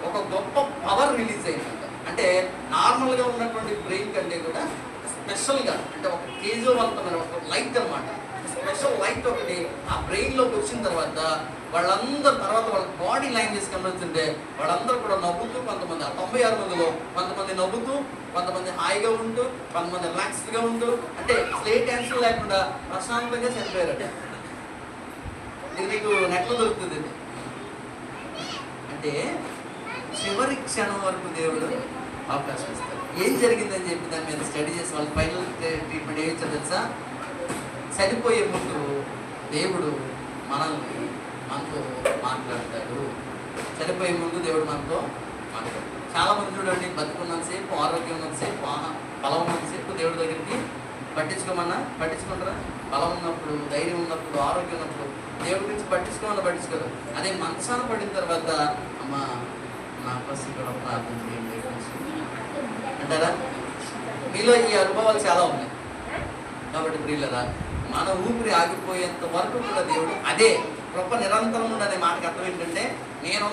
ఒక గొప్ప పవర్ రిలీజ్ అయిందంట. అంటే నార్మల్గా ఉన్నటువంటి బ్రెయిన్ కంటే కూడా స్పెషల్గా అంటే ఒక తేజవంతమైన ఒక లైట్ అనమాట, స్పెషల్ లైట్ ఒకటి ఆ బ్రెయిన్లోకి వచ్చిన తర్వాత వాళ్ళందరూ తర్వాత వాళ్ళ బాడీ లాంగ్వేజ్ కనబడుతుంటే వాళ్ళందరూ కూడా నవ్వుతూ, కొంతమంది ఆ 96 మందిలో కొంతమంది నవ్వుతూ, కొంతమంది హాయిగా ఉంటూ, కొంతమంది రిలాక్స్డ్గా ఉంటూ, అంటే ఏ టెన్షన్ లేకుండా ప్రశాంతంగా చనిపోయారట. ఇది నీకు నెట్లో దొరుకుతుంది. ఇది అంటే చివరి క్షణం వరకు దేవుడు అవకాశం ఇస్తారు. ఏం జరిగిందని చెప్పి దాని మీద స్టడీ చేసి వాళ్ళు ఫైనల్ ట్రీట్మెంట్ ఏమి ఇచ్చారు తెలుసా? చనిపోయే ముందు దేవుడు మనతో మాట్లాడతాడు. చనిపోయే ముందు దేవుడు మనతో మాట్లాడతాడు. చాలామంది చూడండి, బతుకున్నంతసేపు, ఆరోగ్యం ఉన్నంతసేపు, బలం ఉన్నంతసేపు దేవుడి దగ్గరికి పట్టించుకుంటారా? బలం ఉన్నప్పుడు, ధైర్యం ఉన్నప్పుడు, ఆరోగ్యం ఉన్నప్పుడు దేవుడి గురించి పట్టించుకోరు. అదే మనసాన పడిన తర్వాత అమ్మ నా కోసం ఇక్కడ ప్రార్థన చేయండి అంటారా? మీలో ఈ అనుభవాలు చాలా ఉన్నాయి. కాబట్టి ప్రియులరా, మన ఊపిరి ఆగిపోయేంత వరకు కూడా దేవుడు అదే కృప నిరంతరం ఉండనే మాటకి అర్థం ఏంటంటే నేను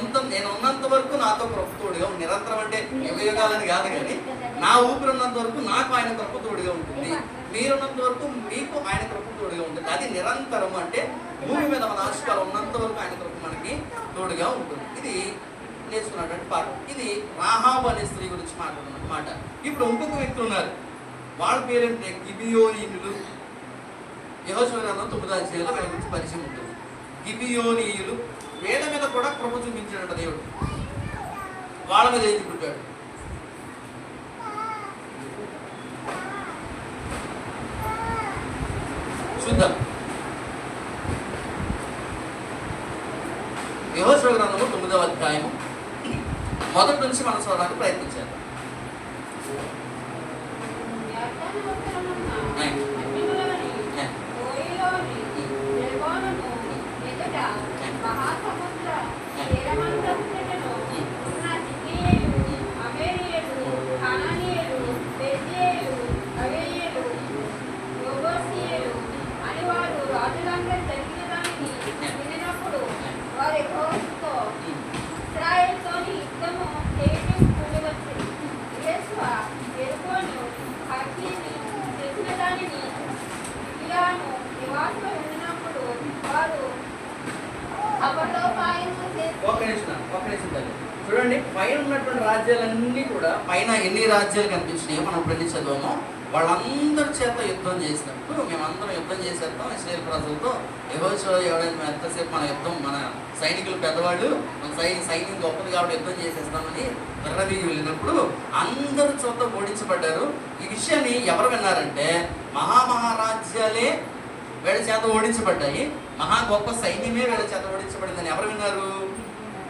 ఉన్నంత వరకు నాతో కృప తోడుగా నిరంతరం అంటే యుగాలని కాదు, కానీ నా ఊపిరి ఉన్నంత వరకు నాకు ఆయన కృప తోడుగా ఉంటుంది. మీరున్నంత వరకు మీకు ఆయన కృప తోడుగా ఉంటుంది. అది నిరంతరం అంటే భూమి మీద మన ఆశకాలు ఉన్నంత వరకు ఆయన కృప మనకి తోడుగా ఉంటుంది. ఇది నేర్చుకున్నటువంటి పాఠం. ఇది రాహాబు అనే స్త్రీ గురించి మాట్లాడుతున్నమాట. ఇప్పుడు ఇంకొక వ్యక్తులు ఉన్నారు, వాళ్ళ పేరేంటే గిబియోనీయులు. యెహోషువ గ్రంథం 9వ అధ్యాయంలో వీళ్ళ గురించి పరిచయం ఉంటుంది. గిబియోనీయులు, వీళ్ళ మీద కూడా కృప చూపించాడంట దేవుడు. వాళ్ళ మీద ఏం చూపించాడు చూద్దాం. యెహోషువ గ్రంథము 9వ అధ్యాయము మొదటి నుంచి మనం చదవడానికి ప్రయత్నించారు. చూడండి, పైన ఉన్నటువంటి రాజ్యాలన్నీ కూడా, పైన ఎన్ని రాజ్యాలు కనిపించినాయో మనం ఇప్పుడు చదివామో, వాళ్ళందరి చేత యుద్ధం చేసినప్పుడు మేమందరం యుద్ధం చేసేస్తాం ఇశ్రాయేలు ప్రజలతో. యెహోషువ ఎవడైనా ఎంతసేపు మన సైనికులు పెద్దవాళ్ళు, మన సైన్యం గొప్పది కాబట్టి యుద్ధం చేసేస్తామని విర్రవీగి వెళ్ళినప్పుడు అందరూ చోట ఓడించబడ్డారు. ఈ విషయాన్ని ఎవరు విన్నారంటే మహారాజ్యాలే వీళ్ళ చేత ఓడించబడ్డాయి, మహా గొప్ప సైన్యమే వీళ్ళ చేత ఓడించబడిందని ఎవరు విన్నారు?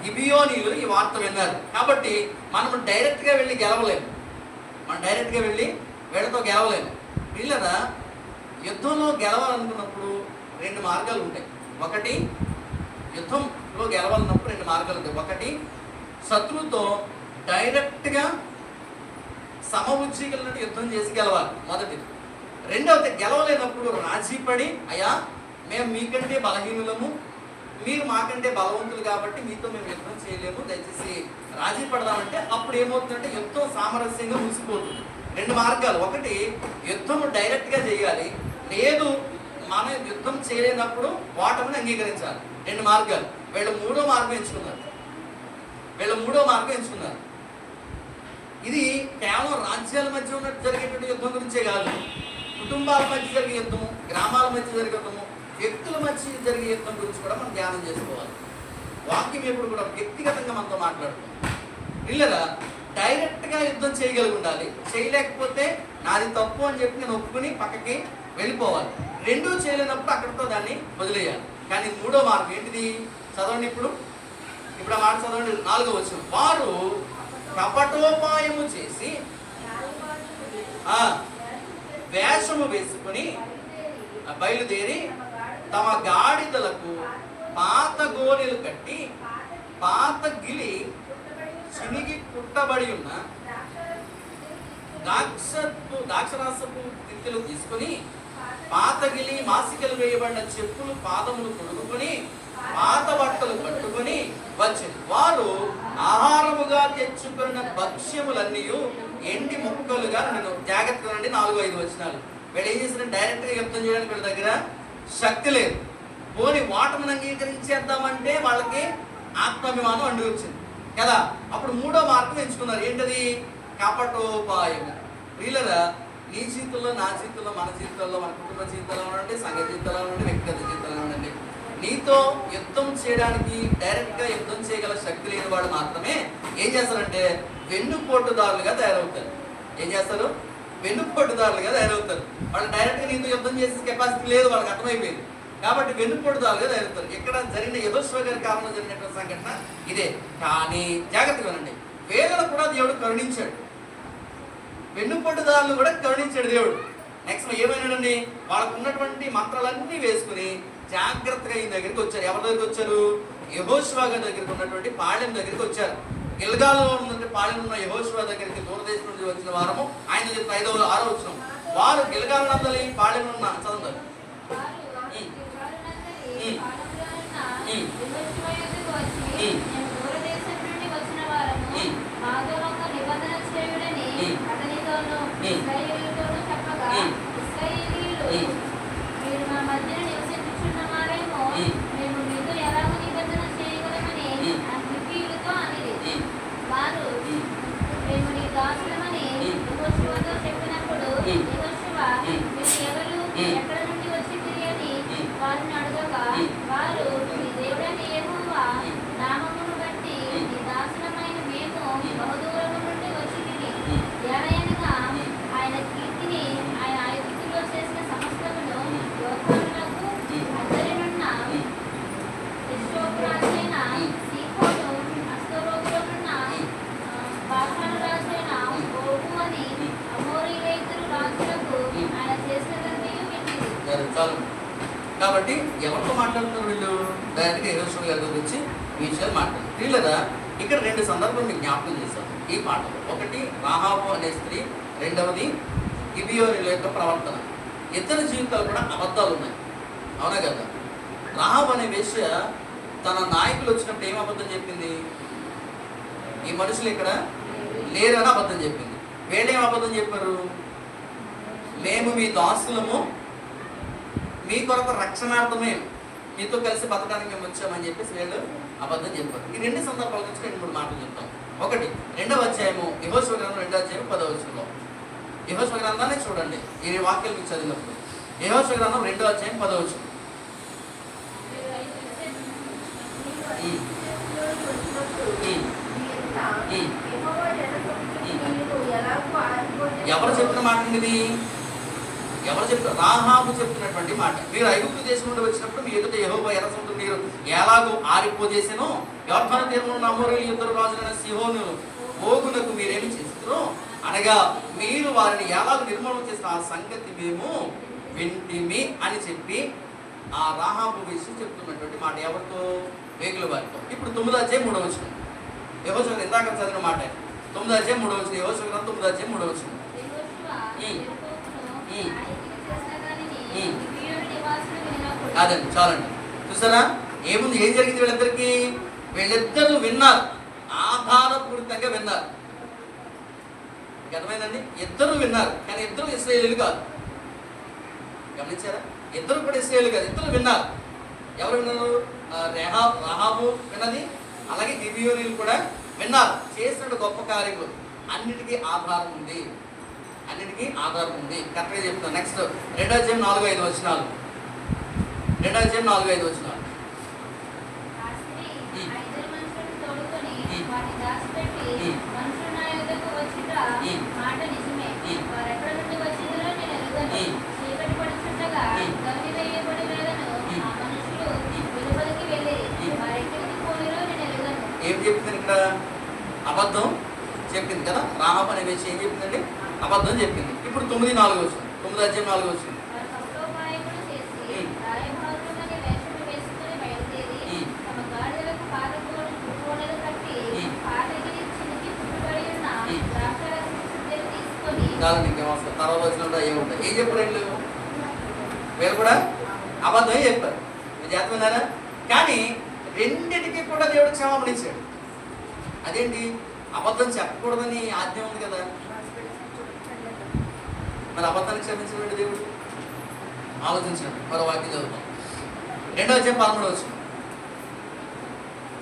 గిబియోనీయులు ఈ వార్త విన్నారు. కాబట్టి మనం డైరెక్ట్గా వెళ్ళి గెలవలేము, వీళ్ళతో గెలవలేము. వీళ్ళరా యుద్ధంలో గెలవాలనుకున్నప్పుడు 2 మార్గాలు ఉంటాయి. యుద్ధంలో గెలవాలన్నప్పుడు 2 మార్గాలు ఉంటాయి. ఒకటి, శత్రువుతో డైరెక్ట్గా సమబుద్ధి కలిగినట్టు యుద్ధం చేసి గెలవాలి, మొదటిది. రెండవది, గెలవలేనప్పుడు రాజీ పడి, అయ్యా మేము మీకంటే బలహీనులము, మీరు మాకంటే బలవంతులు కాబట్టి మీతో మేము యుద్ధం చేయలేము, దయచేసి రాజీ పడదామంటే అప్పుడు ఏమవుతుందంటే యుద్ధం సామరస్యంగా ముగిసిపోతుంది. 2 మార్గాలు. ఒకటి, యుద్ధము డైరెక్ట్గా చేయాలి, లేదు మనం యుద్ధం చేయలేనప్పుడు ఓటమిని అంగీకరించాలి. 2 మార్గాలు. వీళ్ళు మూడో మార్గం ఎంచుకున్నారు. ఇది కేవలం రాజ్యాల మధ్య ఉన్నట్టు జరిగేటువంటి యుద్ధం గురించే కాదు, కుటుంబాల మధ్య జరిగే యుద్ధము, గ్రామాల మధ్య జరిగే యుద్ధము, వ్యక్తుల మధ్య జరిగే యుద్ధం గురించి కూడా మనం ధ్యానం చేసుకోవాలి. వాక్యం ఎప్పుడు కూడా వ్యక్తిగతంగా మనతో మాట్లాడుతుంది. ఇల్లరా డైరెక్ట్గా యుద్ధం చేయగలిగి ఉండాలి. చేయలేకపోతే నాది తప్పు అని చెప్పి నేను ఒప్పుకుని పక్కకి వెళ్ళిపోవాలి. రెండూ చేయలేనప్పుడు అక్కడితో దాన్ని వదిలేయాలి. కానీ మూడో మార్గం ఏంటిది? చదవండి ఇప్పుడు ఆ మాట చదవండి. 4వ వచనం. వారు కపటోపాయము చేసి వేషము వేసుకుని బయలుదేరి తమ గాడిదలకు పాత గోనెలు కట్టి పాత గిలి చినిగి కుట్టబడి ఉన్న ద్రాక్షరసపు తిత్తులు తీసుకుని పాత గిలి మాసికలు వేయబడిన చెప్పులు పాదములు తొడుగుకొని పాత బట్టలు కట్టుకొని వచ్చింది. వారు ఆహారముగా తెచ్చుకున్న భక్ష్యములన్నీ ఎండి ముక్కలుగా నేను జాగ్రత్తగా 4-5 వచనాలు. వీళ్ళు ఏం చేసిన డైరెక్ట్గా యుద్ధం చేయడానికి వీళ్ళ దగ్గర శక్తి లేదు. పోని వాటమును అంగీకరించేద్దామంటే వాళ్ళకి ఆత్మాభిమానం అండి వచ్చింది కదా. అప్పుడు మూడో మార్గం ఎంచుకున్నారు. ఏంటది? కపటోపాయం. వీళ్ళరా నీ జీవితంలో, నా జీవితంలో, మన జీవితంలో, మన కుటుంబ జీవితంలో ఉండండి, సంఘ జీవితంలో ఉండండి, వ్యక్తిగత జీవితంలో ఉండండి, నీతో యుద్ధం చేయడానికి డైరెక్ట్గా యుద్ధం చేయగల శక్తి లేని వాడు మాత్రమే ఏం చేస్తారంటే వెన్నుపోటుదారులుగా తయారవుతారు. ఏం చేస్తారు? వెన్నుపోటుదారులుగా తయారవుతారు. వాళ్ళు డైరెక్ట్గా నీతో యుద్ధం చేసే కెపాసిటీ లేదు, వాళ్ళకి అర్థమైపోయింది. కాబట్టి వెన్నుపోటుదారులుగా తయారవుతారు. ఇక్కడ జరిగిన యెహోషువ గారి కాలంలో జరిగినటువంటి సంఘటన ఇదే. కానీ జాగ్రత్తగా వినండి, వేదన కూడా దేవుడు కరుణించాడు, వెన్నుపోటుదారులు కూడా కరుణించాడు దేవుడు. నెక్స్ట్ ఏమైనాడండి? వాళ్ళకు ఉన్నటువంటి మంత్రాలన్నీ వేసుకుని జాగ్రత్తగా ఈయన దగ్గరికి వచ్చారు. ఎవరి దగ్గరికి వచ్చారు? యెహోషువ గారి దగ్గరికి ఉన్నటువంటి పాళెం దగ్గరికి వచ్చారు. గిల్గాల్లో ఉన్నటువంటి పాళెం ఉన్న యెహోషువ దగ్గరికి దూరదేశం నుండి వచ్చిన వారము ఆయన చెప్పిన 5-6 వచనం. వారు గిల్గాల్ నందలి పాళెం ఉన్న చదువుతారు. ఎక్కడ నుండి వచ్చింది అని వారిని అడగగా వారు నీ దేవుడైన యెహోవా నామమును బట్టి నీ దాసులమైన మేము బహుదూరము నుండి వచ్చితిమి. ఏలయనగా ఆయన కీర్తిని ఆయన ఐగుప్తులో చేసిన సమస్తమును యోధానులకు అద్దరినున్న యెషోపురాజైన సీహోను అస్తరోతులోనున్న బాషాను రాజైన ఓగు అని అమోరీయులైద్దరు రాజులకు ఆయన చేసినదంతా చాలు. కాబట్టి ఎవరితో మాట్లాడుతున్నారు వీళ్ళు? డైరెక్ట్గా యెహోషువ గారి గురించి ఈ విషయాలు మాట్లాడుతున్నారు. వీళ్ళదా ఇక్కడ 2 సందర్భాలు మీకు జ్ఞాపకం చేశారు ఈ పాటలో. ఒకటి రాహాబు అనే స్త్రీ, రెండవది గిబియోనీయుల యొక్క ప్రవర్తన. ఇద్దరి జీవితాలు కూడా అబద్ధాలు ఉన్నాయి, అవునా కదా? రాహాబు అనే వేశ్య తన నాయకులు వచ్చినప్పుడు ఏం అబద్ధం చెప్పింది? ఈ మనుషులు ఇక్కడ లేరని అబద్ధం చెప్పింది. వీళ్ళేం అబద్ధం చెప్పారు? మేము మీ దాసులము, మీ కొరకు రక్షణార్థమే మీతో కలిసి బతకడానికి మేము వచ్చామని చెప్పేసి వీళ్ళు అబద్ధం చెప్పారు. ఈ 2 సందర్భాల గురించి 2-3 మాటలు చెప్తాం. ఒకటి 2వ అధ్యాయము యెహోషువ గ్రంథం 2వ అధ్యాయం 10వ వచనంలో. యెహోషువ గ్రంథాన్ని చూడండి, ఈ వాక్యాలు మీకు చదివినప్పుడు. యెహోషువ గ్రంథం 2వ అధ్యాయం 10వ వచనం. ఎవరు చెప్పిన మాట ఇది? ఎవరు చెప్తారు? రాహాబు చెప్తున్నటువంటి మాట. మీరు ఐగుప్తు దేశం నుండి వచ్చినప్పుడు మీ ఎదుట యెహోవా ఎర్ర సముద్రం నీరు ఎలాగో ఆరిపోజేసానో యొర్దాను తీరమున ఉన్న అమోరీయుల ఇద్దరు రాజులైన సీహోను ఓగునకు మీరేమి చేస్తారో అనగా మీరు వారిని ఎలాగో నిర్మూలన చేసిన ఆ సంగతి మేము వింటిమి అని చెప్పి ఆ రాహాబు విషయం చెప్తున్నటువంటి మాట. ఎవరితో? వేగుల వారితో. ఇప్పుడు 9వ అధ్యాయం 3వ వచనం. యెహోషువ ఇందాక చదివిన మాట. 9వ అధ్యాయం 3వ వచనం. యెహోషువ గ్రంథం 9వ అధ్యాయం 3వ వచనం. అదండి, చాలండి. చూసారా ఏముంది? ఏం జరిగింది వీళ్ళిద్దరికి? వీళ్ళిద్దరూ విన్నారు, ఆధారపూరితంగా విన్నారు. అర్థమైందండి? ఇద్దరు విన్నారు, కానీ ఇద్దరు ఇశ్రాయేలీలు కాదు. గమనించారా? ఇద్దరు కూడా ఇశ్రాయేలీలు కాదు, ఇద్దరు విన్నారు. ఎవరు విన్నారు? రాహాబు విన్నది, అలాగే గిబియోనీయులు కూడా విన్నారు. చేసిన గొప్ప కార్యములు అన్నిటికీ ఆధారం ఉంది, అన్నిటికీ ఆధారం ఉంది. కరెక్ట్గా చెప్తాను. నెక్స్ట్ 2వ అధ్యాయం 4-5 వచనాలు. 2వ అధ్యాయం 4-5 వచనాలు. మనుషులు నా యొద్దకు వచ్చుట మాట నిజమే. ఈ. వారు ఎక్కడ నుండి వచ్చిందో నేను ఎరుగను. ఈ. చీకటి పడుచుండగా ఈ. గవిని వేయబడి వేదను. ఈ. ఆ మనుషులు వెలుపలికి వెళ్ళిరి. ఈ. వారు ఎక్కడికి పోయిరో నేను ఎరుగను. ఏం చెప్తుంది ఇక్కడ? అబద్ధం చెప్పింది కదా. రాహాబు అనే వేసి ఏం చెప్పిందండి? అబద్ధం చెప్పింది. ఇప్పుడు 9:4 వచ్చింది. 9:4 వచ్చింది. వారు కపటోపాయములు చేసి ఈ. రాయబారులమని వేషము వేసుకుని బయలుదేరి ఈ. తమ గాడిదలకు పాదకోడలు కట్టి ఈ. పాతగిరి చినికి పుట్టుబడి ఉన్న ఈ. ద్రాక్షారసం చుట్టలు తీసుకొని చాలండి, ఇంకేం అవసరం. తర్వాత వచ్చిన ఏముంటాయి? ఏం చెప్పారు వీళ్ళు? వీళ్ళు కూడా అబద్ధమే చెప్పారు. మీరు జాగ్రత్త విన్నారా? కానీ రెండింటికి కూడా దేవుడు క్షమాపణ ఇచ్చాడు. అదేంటి? అబద్ధం చెప్పకూడదని ఆజ్ఞ ఉంది కదా. మరి అబద్ధాన్ని క్షమించలేడు దేవుడు. ఆలోచించండి. మరో వాక్యం చదువుతాం. 2వ అధ్యాయం 13వ వచనం.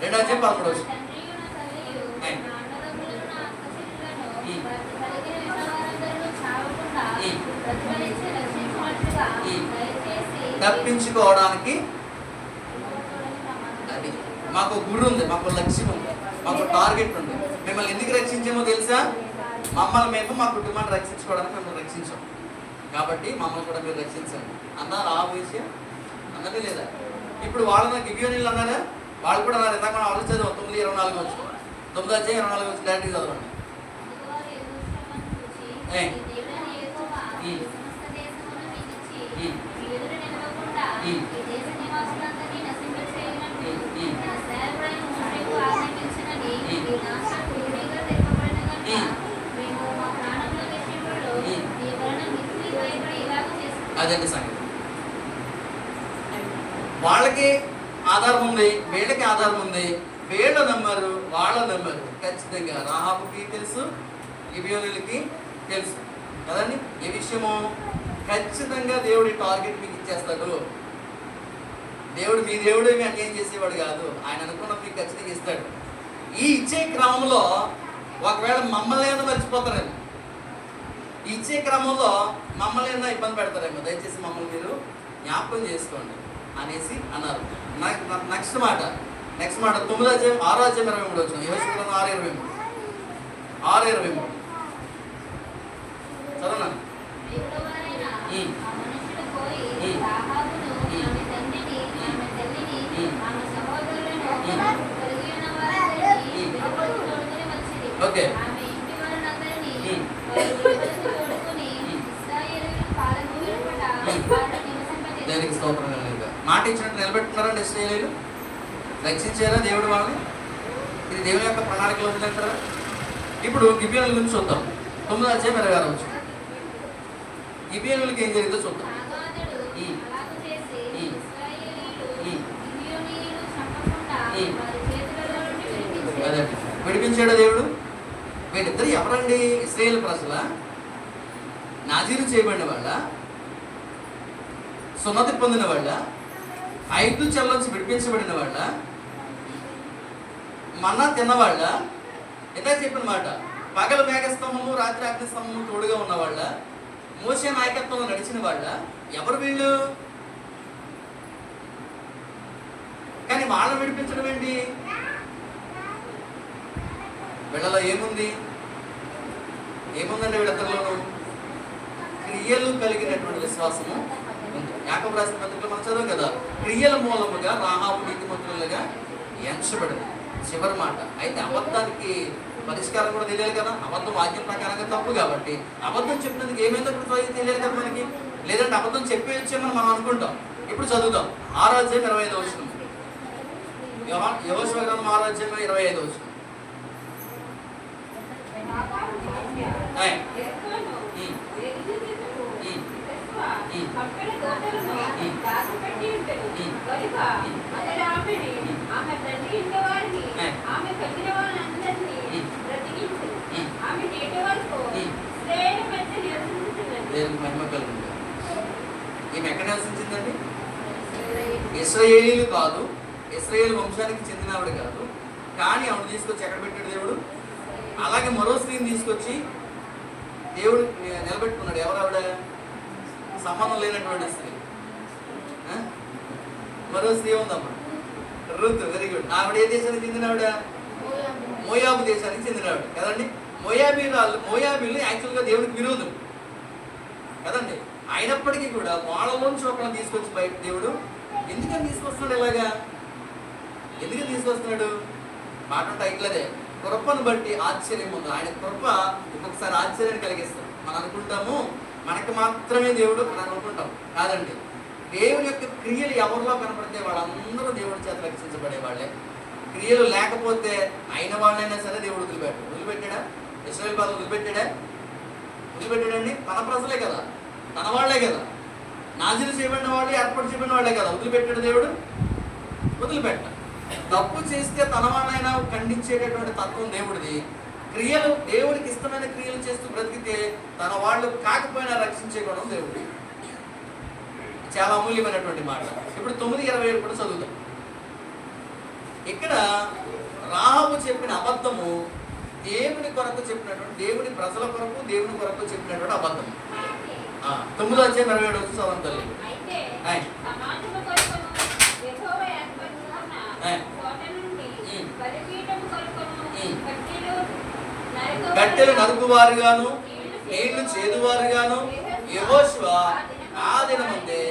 2వ అధ్యాయం 13వ వచనం. తండ్రియు నా తల్లియు ఈ. నా అన్నదమ్ములను నా అక్కచెల్లెళ్ళను ఈ. వారికి కలిగిన విన్నవారందరూ చావకుండా ఈ. ప్రతిఫలించి రక్షించినట్లుగా ఈ. దయచేసి తప్పించుకోవడానికి అది మాకు గురి ఉంది, మాకు లక్ష్యం ఉంది, మాకు టార్గెట్ ఉంది. మిమ్మల్ని ఎందుకు రక్షించామో తెలుసా? మమ్మల్ని మేము మా కుటుంబాన్ని రక్షించుకోవడానికి మిమ్మల్ని రక్షించాం. కాబట్టి మమ్మల్ని కూడా మీరు రక్షించండి అన్నారు. ఆ విషయం అన్నది లేదా? ఇప్పుడు వాళ్ళ గిబియోనీళ్ళు అన్నారా? వాళ్ళు కూడా అన్నారు. ఇందాక మనం ఆలోచించదు. 9:24 వచ్చి 9:24 వచ్చి డైరెక్ట్గా చదవండి. ఏ. ఈ. ఈ. ఈ. ఈ. అదండి సంగతి. వాళ్ళకి ఆధారం ఉంది, వీళ్ళకి ఆధారం ఉంది. వీళ్ళు నమ్మరు, వాళ్ళు నమ్మరు. ఖచ్చితంగా రాహాబుకి తెలుసు, గిబియోనీలకి తెలుసు కదండి. ఈ విషయము ఖచ్చితంగా దేవుడి టార్గెట్ మీకు ఇచ్చేస్తాడు. దేవుడు మీ దేవుడు ఏమి అన్యాయం చేసేవాడు కాదు. ఆయన అనుకున్న మీకు ఖచ్చితంగా ఇస్తాడు. ఈ ఇచ్చే క్రమంలో ఒకవేళ మమ్మల్ని ఏమైనా మర్చిపోతారేమో, ఇచ్చే క్రమంలో మమ్మల్ని ఏమైనా ఇబ్బంది పెడతారేమో. దయచేసి మమ్మల్ని మీరు జ్ఞాపకం చేసుకోండి అనేసి అన్నారు. నెక్స్ట్ మాట 9వ అధ్యాయం 6వ అధ్యాయం 23 వచ్చిన యెహోషువ గ్రంథం 6:23 చదవనా? ఈ. ఈ. ఓకే. దేవునికి స్తోత్రం. మాట ఇచ్చినట్టు నిలబెట్టుకున్నారా? ఇశ్రాయేలీయులు రక్షించారా దేవుడు వాళ్ళని? ఇది దేవుని యొక్క ప్రణాళికలో ఉందంటారా? ఇప్పుడు గిబియోనుల గురించి చూద్దాం. 9వ అధ్యాయం 26 వచ్చింది. గిబియోనులకి ఏం జరిగిందో చూద్దాం. ఈ. ఈ. ఈ. ఈ. అదే విడిపించాడు దేవుడు. వీళ్ళిద్దరు ఎవరండి? ఇశ్రాయేలు ప్రజల నాజీరు చేయబడిన వాళ్ళ, సున్నతి పొందిన వాళ్ళ, 5 చెల్లోంచి విడిపించబడిన వాళ్ళ, మన్నా తిన్నవాళ్ళ, ఇందాక చెప్పిన మాట పగలు మేఘస్తంభము రాత్రి అగ్నిస్తంభము తోడుగా ఉన్నవాళ్ళ, మోసే నాయకత్వంలో నడిచిన వాళ్ళ. ఎవరు వీళ్ళు? కానీ వాళ్ళని విడిపించడం ఏంటి? వీళ్ళలో ఏముంది? ఏముందండి వీళ్ళిద్దరిలోనూ? క్రియలు కలిగినటువంటి విశ్వాసము ఉంది. యాకోబు రాసిన పత్రికలో మనం చదవం కదా, క్రియల మూలముగా రాహాబు నీతిమంతులుగా ఎంచబడింది. చివరి మాట. అయితే అబద్ధానికి పరిష్కారం కూడా తెలియాలి కదా. అబద్ధం వాక్యం ప్రకారంగా తప్పు కాబట్టి అబద్ధం చెప్పినందుకు ఏమైందో ఇప్పుడు తెలియాలి కదా మనకి. లేదంటే అబద్ధం చెప్పేయచ్చేమని మనం అనుకుంటాం. ఇప్పుడు చదువుతాం. 6వ అధ్యాయం 25వ వచనం. యెహోషువ గ్రంథం 6వ అధ్యాయం 25వ వచనం. మహిమ కలుగుతుంది. ఈమె ఎక్కడ నివసించిందండి? ఇశ్రాయేలీలు కాదు, ఇశ్రాయేలు వంశానికి చెందిన ఆవిడ కాదు. కానీ ఆవిడ తీసుకొచ్చి ఎక్కడ పెట్టాడు దేవుడు? అలాగే మరో స్త్రీని తీసుకొచ్చి దేవుడు నిలబెట్టుకున్నాడు. ఎవరు ఆవిడ? సంబంధం లేనటువంటి స్త్రీ. మరో స్త్రీ ఉందమ్మా, రుత్. Very good. ఆవిడ ఏ దేశానికి చెందిన ఆవిడ? మోయాబు దేశానికి చెందినవాడు కదండి. మోయాబీలు యాక్చువల్గా దేవునికి విరోధులు కదండి. అయినప్పటికీ కూడా వాళ్ళలోంచి ఒకళ్ళని తీసుకొచ్చి బయట దేవుడు ఎందుకని తీసుకొస్తున్నాడు? ఇలాగా ఎందుకని తీసుకొస్తున్నాడు? మాట టైట్లదే, కృపను బట్టి ఆశ్చర్యం ఉంది. ఆయన కృప ఒక్కొక్కసారి ఆశ్చర్యాన్ని కలిగిస్తాం. మనం అనుకుంటాము మనకి మాత్రమే దేవుడు మనం అనుకుంటాం. కాదండి, దేవుని యొక్క క్రియలు ఎవరిలో కనపడితే వాళ్ళందరూ దేవుడి చేత రక్షించబడే వాళ్ళే. క్రియలు లేకపోతే అయిన వాళ్ళైనా సరే దేవుడు వదిలిపెట్టాడా? ఇశ్రాయేలు బాధ వదిలిపెట్టాడండి. తన ప్రజలే కదా, తన వాళ్లే కదా, నాజీలు చేయబడిన వాళ్ళు, ఏర్పాటు చేయబడిన వాళ్ళే కదా. వదిలిపెట్టాడు దేవుడు? వదిలిపెట్ట. తప్పు చేస్తే తన వాళ్ళైనా ఖండించేటటువంటి తత్వం దేవుడిది. క్రియలు దేవుడికి ఇష్టమైన క్రియలు చేస్తూ బ్రతికితే తన వాళ్ళు కాకపోయినా రక్షించే గుణం దేవుడి. చాలా అమూల్యమైనటువంటి మాట. ఇప్పుడు 9:27 కూడా చదువుతాం. ఇక్కడ రాహాబు చెప్పిన అబద్ధము దేవుని కొరకు చెప్పినటువంటి, దేవుని ప్రజల కొరకు దేవుని కొరకు చెప్పినటువంటి అబద్ధము. 9:27 చదవండి తల్లి. కట్టెలు నరుకువారుగాను నీళ్లు చేదువారుగాను యెహోషువ ఆ దినమందే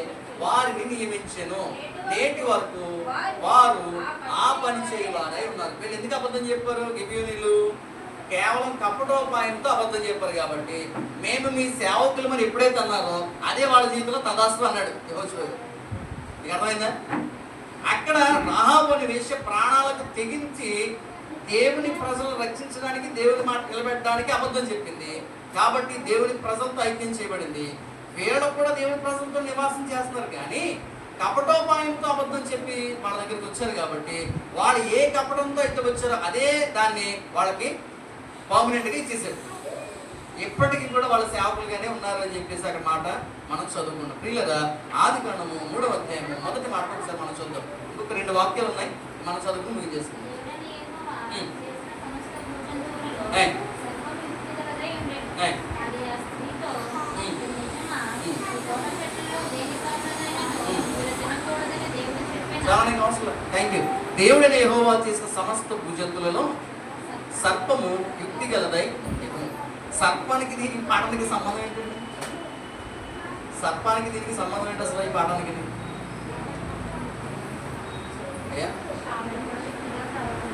వారిని నియమించెను. నేటి వరకు వారు ఆ పని చేయవారై ఉన్నారు. వీళ్ళు ఎందుకు అబద్ధం చెప్పారు? గిబియోనీలు కేవలం కపటోపాయంతో అబద్ధం చెప్పారు కాబట్టి మేము మీ సేవకులమని ఎప్పుడైతే అన్నారో అదే వాళ్ళ జీవితంలో తదాస్తు అన్నాడు యెహోషువ. మీకు అర్థమైందా? అక్కడ రాహాబు అనే వేశ్య ప్రాణాలకు తెగించి దేవుని ప్రజలను రక్షించడానికి, దేవుని మాట నిలబెట్టడానికి అబద్ధం చెప్పింది కాబట్టి దేవుని ప్రజలతో ఐక్యం చేయబడింది. వీళ్ళు కూడా దేవుని ప్రజలతో నివాసం చేస్తున్నారు కానీ కపటోపాయంతో అబద్ధం చెప్పి వాళ్ళ దగ్గరికి వచ్చారు కాబట్టి వాళ్ళు ఏ కపటంతో అయితే వచ్చారో అదే దాన్ని వాళ్ళకి పర్మనెంట్గా ఇచ్చేసారు. ఎప్పటికీ కూడా వాళ్ళ సేవకులుగానే ఉన్నారు అని చెప్పేసి అక్కడ మాట మనం చదువుకున్నాం. ప్రియులరా, ఆదికాండము 3వ అధ్యాయము మొదటి మాట ఒకసారి మనం చూద్దాం. ఇంకొక 2 వాక్యాలు ఉన్నాయి, మనం చదువుకుని ముగించేసుకుందాం. Thank you. దేవుడైన యెహోవా చేసిన సమస్త భుజంతులలో సర్పము యుక్తి గలదై. సర్పానికి దీనికి పాఠానికి సంబంధం ఏంటండి? సర్పానికి దీనికి సంబంధం ఏంటి అసలు? ఈ పాఠానికి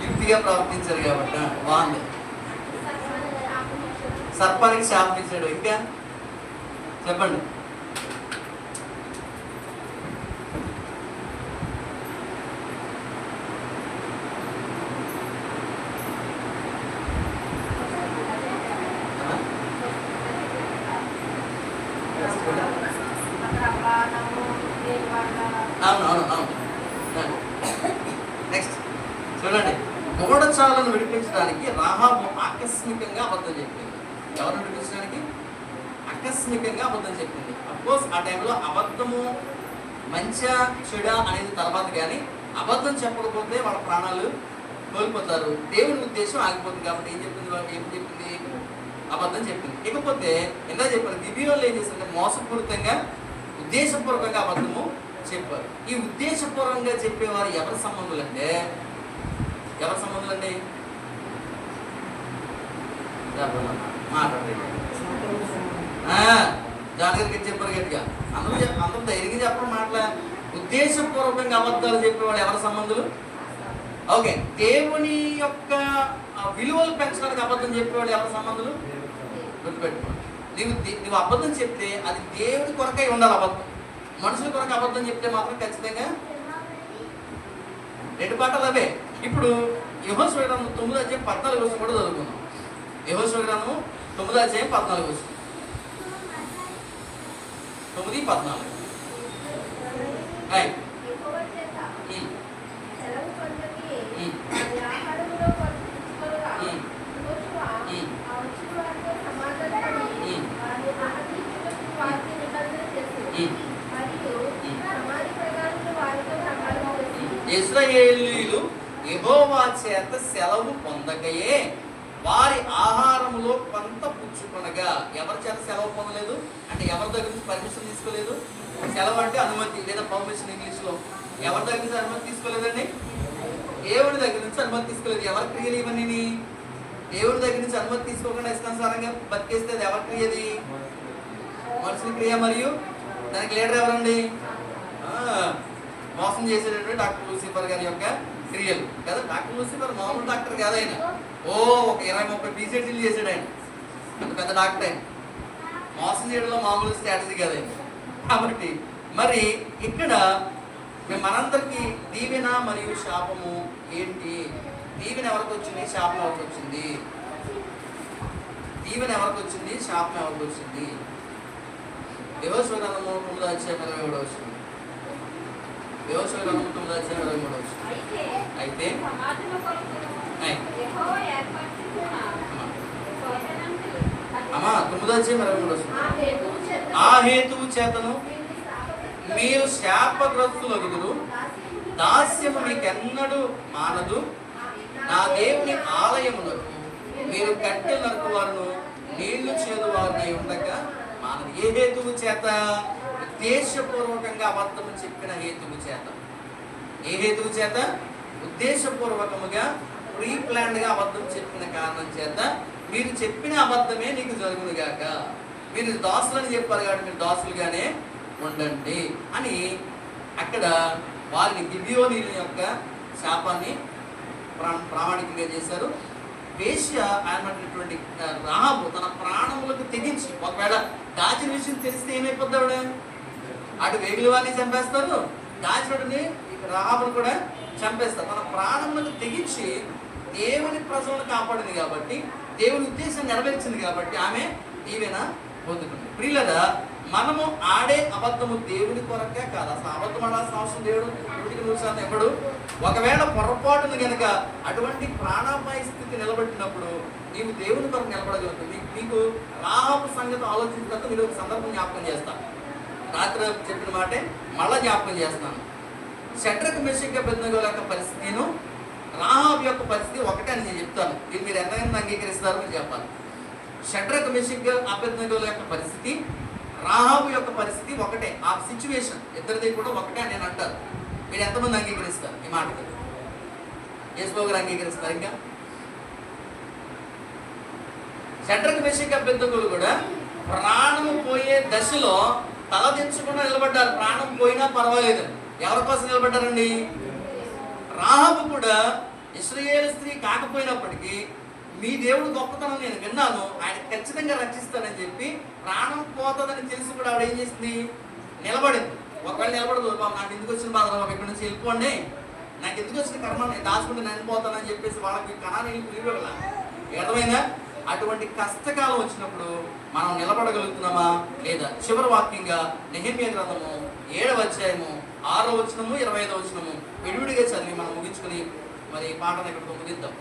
యుక్తిగా ప్రవర్తించారు కాబట్టి బాగుంది. సర్పానికి శాపం ఇచ్చాడు. ఇంకా చెప్పండి. నెక్స్ట్ చూడండి. గూఢచాలను విడిపించడానికి రాహాబు ఆకస్మికంగా అబద్ధం చెప్పింది. ఎవరు విడిపించడానికి? ఆకస్మికంగా అబద్ధం చెప్పింది. అఫ్కోర్స్ ఆ టైంలో అబద్ధము మంచిగా చెడా అనేది తర్వాత, కానీ అబద్ధం చెప్పకపోతే వాళ్ళ ప్రాణాలు కోల్పోతారు, దేవుని ఉద్దేశం ఆగిపోతుంది. కాబట్టి ఏం చెప్పింది? అబద్ధం చెప్పింది. ఇకపోతే ఎలా చెప్పారు? గిబియోన్లో ఏం చేసిందంటే మోసపూరితంగా ఉద్దేశపూర్వకంగా అబద్ధము చెప్పారు. ఈ ఉద్దేశపూర్వకంగా చెప్పేవారు ఎవరి సంబంధులు అంటే జాగ్రత్తగా చెప్పారు గట్టిగా. అందరూ ధైర్యంగా చెప్పడం మాటల. ఉద్దేశపూర్వకంగా అబద్ధాలు చెప్పేవాళ్ళు ఎవరి సంబంధులు? ఓకే. దేవుని యొక్క విలువలు పెంచడానికి అబద్ధం చెప్పేవాళ్ళు ఎవరి సంబంధులు? గుర్తుపెట్టుకోండి. నువ్వు అబద్ధం చెప్తే అది దేవుడి కొరకై ఉండాలి. అబద్ధం మనుషుల కొరకు అబద్ధం చెప్తే మాత్రం ఖచ్చితంగా 2 పాఠాలు అవే. ఇప్పుడు యెహోషువ గ్రంథం 9:14 కూడా చదువుకుందాం. యెహోషువ గ్రంథం 9:14 9:14. ఇశ్రాయేలీయులు యెహోవా చేత సెలవు పొందకయే వారి ఆహారములో కొంత పుచ్చుకొనగా. ఎవరి చేత సెలవు పొందలేదు అంటే ఎవరి దగ్గర నుంచి పర్మిషన్ తీసుకోలేదు. సెలవు అంటే అనుమతి లేదా పర్మిషన్ ఇంగ్లీష్లో. ఎవరి దగ్గర నుంచి అనుమతి తీసుకోలేదండి? దేవుడి దగ్గర నుంచి అనుమతి తీసుకోలేదు. ఎవరి క్రియలు ఇవన్నీ? దేవుడి దగ్గర నుంచి అనుమతి తీసుకోకుండా ఇష్టానుసారంగా బతికేస్తే అది ఎవరి క్రియ? అది మనుషుల క్రియ. మరియు దానికి లీడర్ ఎవరండి? మోసం చేసేటటువంటి డాక్టర్ లూసిఫర్ గారి యొక్క క్రియలు కదా. డాక్టర్ లూసిఫర్ మామూలు డాక్టర్ కాదు ఆయన. ఒక 20-30 PhDలు చేశాడు ఆయన. అంత పెద్ద డాక్టర్ ఆయన. మోసం చేయడంలో మామూలు స్ట్రాటజీ కాదు ఆయన. కాబట్టి మరి ఇక్కడ మనందరికీ దీవెన మరియు శాపము ఏంటి? దీవెన ఎవరికి వచ్చింది? శాపం ఎవరికి వచ్చింది? దీవెన ఎవరికి వచ్చింది? శాపం ఎవరికి వచ్చింది? యెహోషువ గ్రంథము 9వ అధ్యాయం 27వ వచనం. యెహోషువ గ్రంథము 9వ అధ్యాయం 23వ వచనం. అయితే అమ్మా 9వ అధ్యాయం 23వ వచనం. ఆ హేతువు చేతను మీరు శాపగ్రస్తులగుదురు, దాస్యము మీకెన్నడూ మానదు. నా దేవుని ఆలయమునకు మీరు కట్టెలు నరుకువారును నీళ్లు చేదువారునై ఉండగా మానదు. ఏ హేతువు చేత? ఉద్దేశపూర్వకంగా అబద్ధము చెప్పిన హేతువు చేత. ఏ హేతువు చేత? ఉద్దేశపూర్వకముగా ప్రీ ప్లాన్డ్గా అబద్ధం చెప్పిన కారణం చేత మీరు చెప్పిన అబద్ధమే నీకు జరుగునుగాక. మీరు దాసులని చెప్పారు కాబట్టి మీరు దాసులుగానే ఉండండి అని అక్కడ వారిని గిబియోనీయుల యొక్క శాపాన్ని ప్రామాణికంగా చేశారు. వేశ్య అయినటువంటి రాహాబు తన ప్రాణములకు తెగించి, ఒకవేళ దాచిన విషయం తెలిస్తే ఏమైపోద్ది ఆవిడ? అటు వేగుల వారిని చంపేస్తారు, దాచినటుని రాహాబును కూడా చంపేస్తారు. తన ప్రాణములకు తెగించి దేవుని ప్రజలను కాపాడింది కాబట్టి, దేవుని ఉద్దేశం నెరవేర్చింది కాబట్టి ఆమె దీవెన పొందుతుంది. ప్రియులరా, మనము ఆడే అబద్ధము దేవుని కొరకే కాదు. అసలు అబద్ధం ఆడాల్సిన అవసరం దేవుడు 100% ఎప్పుడు. ఒకవేళ పొరపాటును కనుక అటువంటి ప్రాణాపాయ స్థితి నిలబెట్టినప్పుడు నీవు దేవుని కొరకు నిలబడగలుగుతుంది. మీకు రాహాబు సంగతి ఆలోచించిన తర్వాత మీరు ఒక సందర్భం జ్ఞాపకం చేస్తాను. రాత్రి చెప్పిన మాటే మళ్ళా జ్ఞాపకం చేస్తాను. షడ్రక్ మెషక్ అబేద్నెగో యొక్క పరిస్థితిను రాహాబు యొక్క పరిస్థితి ఒకటే అని నేను చెప్తాను. ఇది మీరు ఎంతైనా అంగీకరిస్తారో మీరు చెప్పాలి. షడ్రక్ మెషక్ అబేద్నెగో యొక్క పరిస్థితి, రాహాబు యొక్క పరిస్థితి ఒకటే. ఆ సిచ్యువేషన్ ఇద్దరిది కూడా ఒకటే అని నేను అంటారు. మీరు ఎంతమంది అంగీకరిస్తారు ఈ మాటకి? యేసుబాబు గారు అంగీకరిస్తారు? ఇంకా షడ్రక్ మెషక్ అబేద్నెగోలు కూడా ప్రాణము పోయే దశలో తలదించకుండా నిలబడ్డారు. ప్రాణం పోయినా పర్వాలేదు. ఎవరి కోసం నిలబడ్డారండి? రాహాబు కూడా ఇశ్రాయేలు స్త్రీ కాకపోయినప్పటికీ మీ దేవుడు గొప్పతనం నేను విన్నాను, ఆయన ఖచ్చితంగా రక్షిస్తానని చెప్పి ప్రాణం పోతుందని తెలిసి కూడా ఆవిడ ఏం చేసింది? నిలబడింది. ఒకవేళ నిలబడదు, నాకు ఎందుకు వచ్చిన బాధ, ఇక్కడి నుంచి వెళ్ళిపోండి, నాకు ఎందుకు వచ్చిన కర్మ, నేను దాచుకుంటే నేను పోతానని చెప్పేసి వాళ్ళకి కణాన్ని ఇవ్వగల. అర్థమైందా? అటువంటి కష్టకాలం వచ్చినప్పుడు మనం నిలబడగలుగుతున్నామా లేదా? చివరి వాక్యంగా నెహెమ్యా గ్రంథము 7వ అధ్యాయము 6వ వచనము 25వ వచనము విడివిడిగా చదివి మనం ముగించుకుని మరి ఈ పాటను ఇక్కడితో ముగిద్దాం.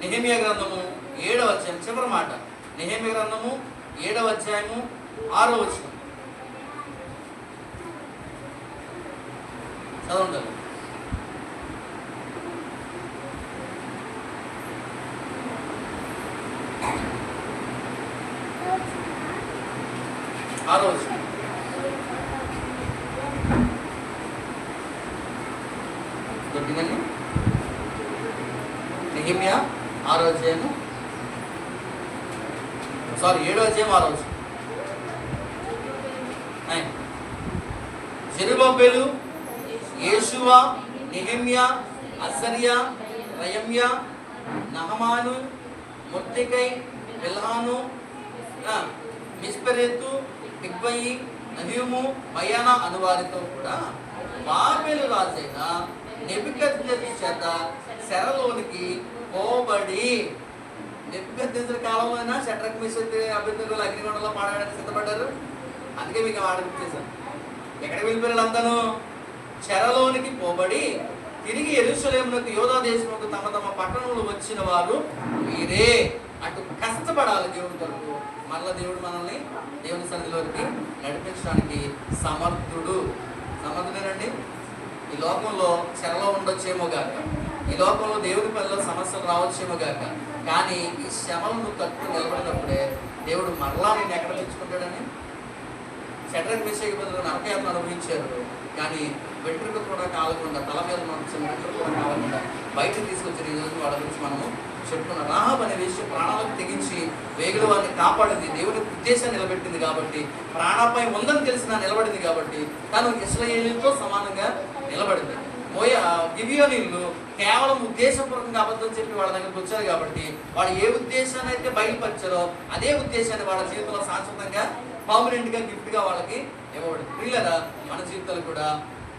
నెహెమ్యా గ్రంథము 7వ అధ్యాయం చివరి మాట. నెహెమ్యా గ్రంథము 7వ అధ్యాయము 6వ వచనం చదవండి. దొరికిందండి. నెహెమ్యా 6వ అధ్యాయము 7వ అధ్యాయం 6వ వచనం. జెరుబ్బాబెలు, యేషువా, నెహెమ్యా, అజర్యా, రయమ్యా, నహమాను, మొర్దెకై, బిల్హాను, మిస్పెరెతు, బిగ్వయి, నహూము, బయానా అనువారితో కూడా బాబెలు రాజైన నెబుకద్నెజరు చేత చెరలోనికి పోబడి, నెబుకద్నెజరు కాలంలోనే షడ్రక్ మెషక్ అబేద్నెగోలు అగ్నిగుండంలో పాడడానికి సిద్ధపడ్డారు. అందుకే మీకు ఆడపిచ్చేశారు. ఎక్కడికి వెళ్ళిపోయారు అందరూ? చెరలోనికి పోబడి తిరిగి యెరూషలేమునకు యూదా దేశమునకు తమ తమ పట్టణంలో వచ్చిన వారు మీరే. అటు కష్టపడాలి దేవుడి కొరకు. మళ్ళా దేవుడు మనల్ని దేవుని సన్నిధిలోకి నడిపించడానికి సమర్థుడేనండి. ఈ లోకంలో చెరలో ఉండొచ్చేమో గాక, ఈ లోకంలో దేవుడి పనిలో సమస్యలు రావచ్చేమో గాక, కానీ ఈ శ్రమలను తట్టు నిలబడినప్పుడే దేవుడు మరలా నేను ఎక్కడ తెచ్చుకుంటాడని. షడ్రక్ మెషక్ బదులు నరకయాతన అనుభవించారు, కానీ వెంట్రుక కూడా కాలకుండా, తల మీద వెంట్రుక కూడా కాలకుండా బయటకు తీసుకొచ్చిన ఈ రోజు వాళ్ళ గురించి మనము చెప్పుకున్న రాహాబు అనే వేశ్య ప్రాణాలకు తెగించి వేగుల వారిని కాపాడింది, దేవుని ఉద్దేశాన్ని నిలబెట్టింది కాబట్టి, ప్రాణాపై ఉందని తెలిసిన నిలబడింది కాబట్టి తను ఇశ్రాయేలీయులతో సమానంగా నిలబడింది. గిబియోనీయులు కేవలం ఉద్దేశపూర్వకంగా అబద్ధం చెప్పి వాళ్ళ దగ్గరికి వచ్చారు కాబట్టి వాళ్ళు ఏ ఉద్దేశాన్ని అయితే బయలుపరిచారో అదే ఉద్దేశాన్ని వాళ్ళ జీవితంలో శాశ్వతంగా పర్మనెంట్ గా గిఫ్ట్ గా వాళ్ళకి ఇవ్వబడింది. పిల్లల మన జీవితాలు కూడా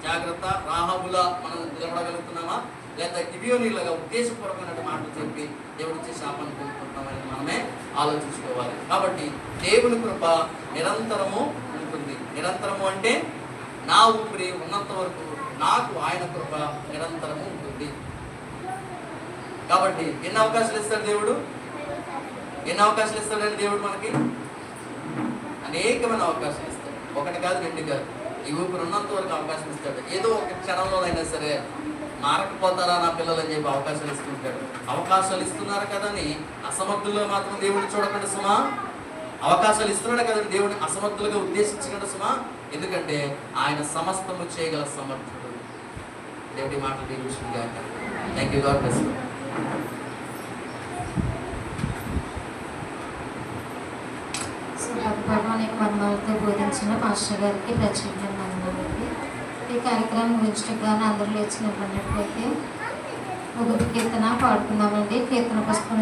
జాగ్రత్త. రాహాబులా మనం నిలబడగలుగుతున్నామా, లేదా గిబియోనీయులుగా ఉద్దేశపూర్వకమైన మాటలు చెప్పి దేవుడి శాపాన్ని పొందుకుంటున్నామని మనమే ఆలోచించుకోవాలి. కాబట్టి దేవుని కృప నిరంతరము ఉంటుంది. నిరంతరము అంటే నా ఊపిరి ఉన్నంత వరకు నాకు ఆయన కృప నిరంతరము ఉంటుంది. కాబట్టి ఎన్ని అవకాశాలు ఇస్తాడు దేవుడు? ఎన్ని అవకాశాలు ఇస్తాడండి దేవుడు? మనకి అనేకమైన అవకాశాలు ఇస్తాడు. ఒకటి కాదు, రెండు కాదు. ఈ ఊపిరి ఉన్నంత వరకు అవకాశం ఇస్తాడు. ఏదో ఒక క్షణంలోనైనా సరే మారకపోతారా నా పిల్లలు అని చెప్పి అవకాశాలు ఇస్తుంటాడు. అవకాశాలు ఇస్తున్నారు కదని అసమర్థుల్లో మాత్రం దేవుడు చూడకండి సుమా. అవకాశాలు ఇస్తున్నాడు కదండి దేవుడిని అసమర్థులుగా ఉద్దేశించకండి సుమా. ఎందుకంటే ఆయన సమస్తము చేయగల సమర్థుడు. దేవుడి మాటలు దీవించుగా. Thank you. God bless you. అనేక వర్ణాలతో బోధించిన పాస్టర్ గారికి ప్రత్యేకంగా ధన్యవాదాలు. ఈ కార్యక్రమం ముగించడానికి అందరూ లేచి నిలబడినట్లయితే ఒక కీర్తన పాడుకుందామండి. కీర్తన పుస్తకం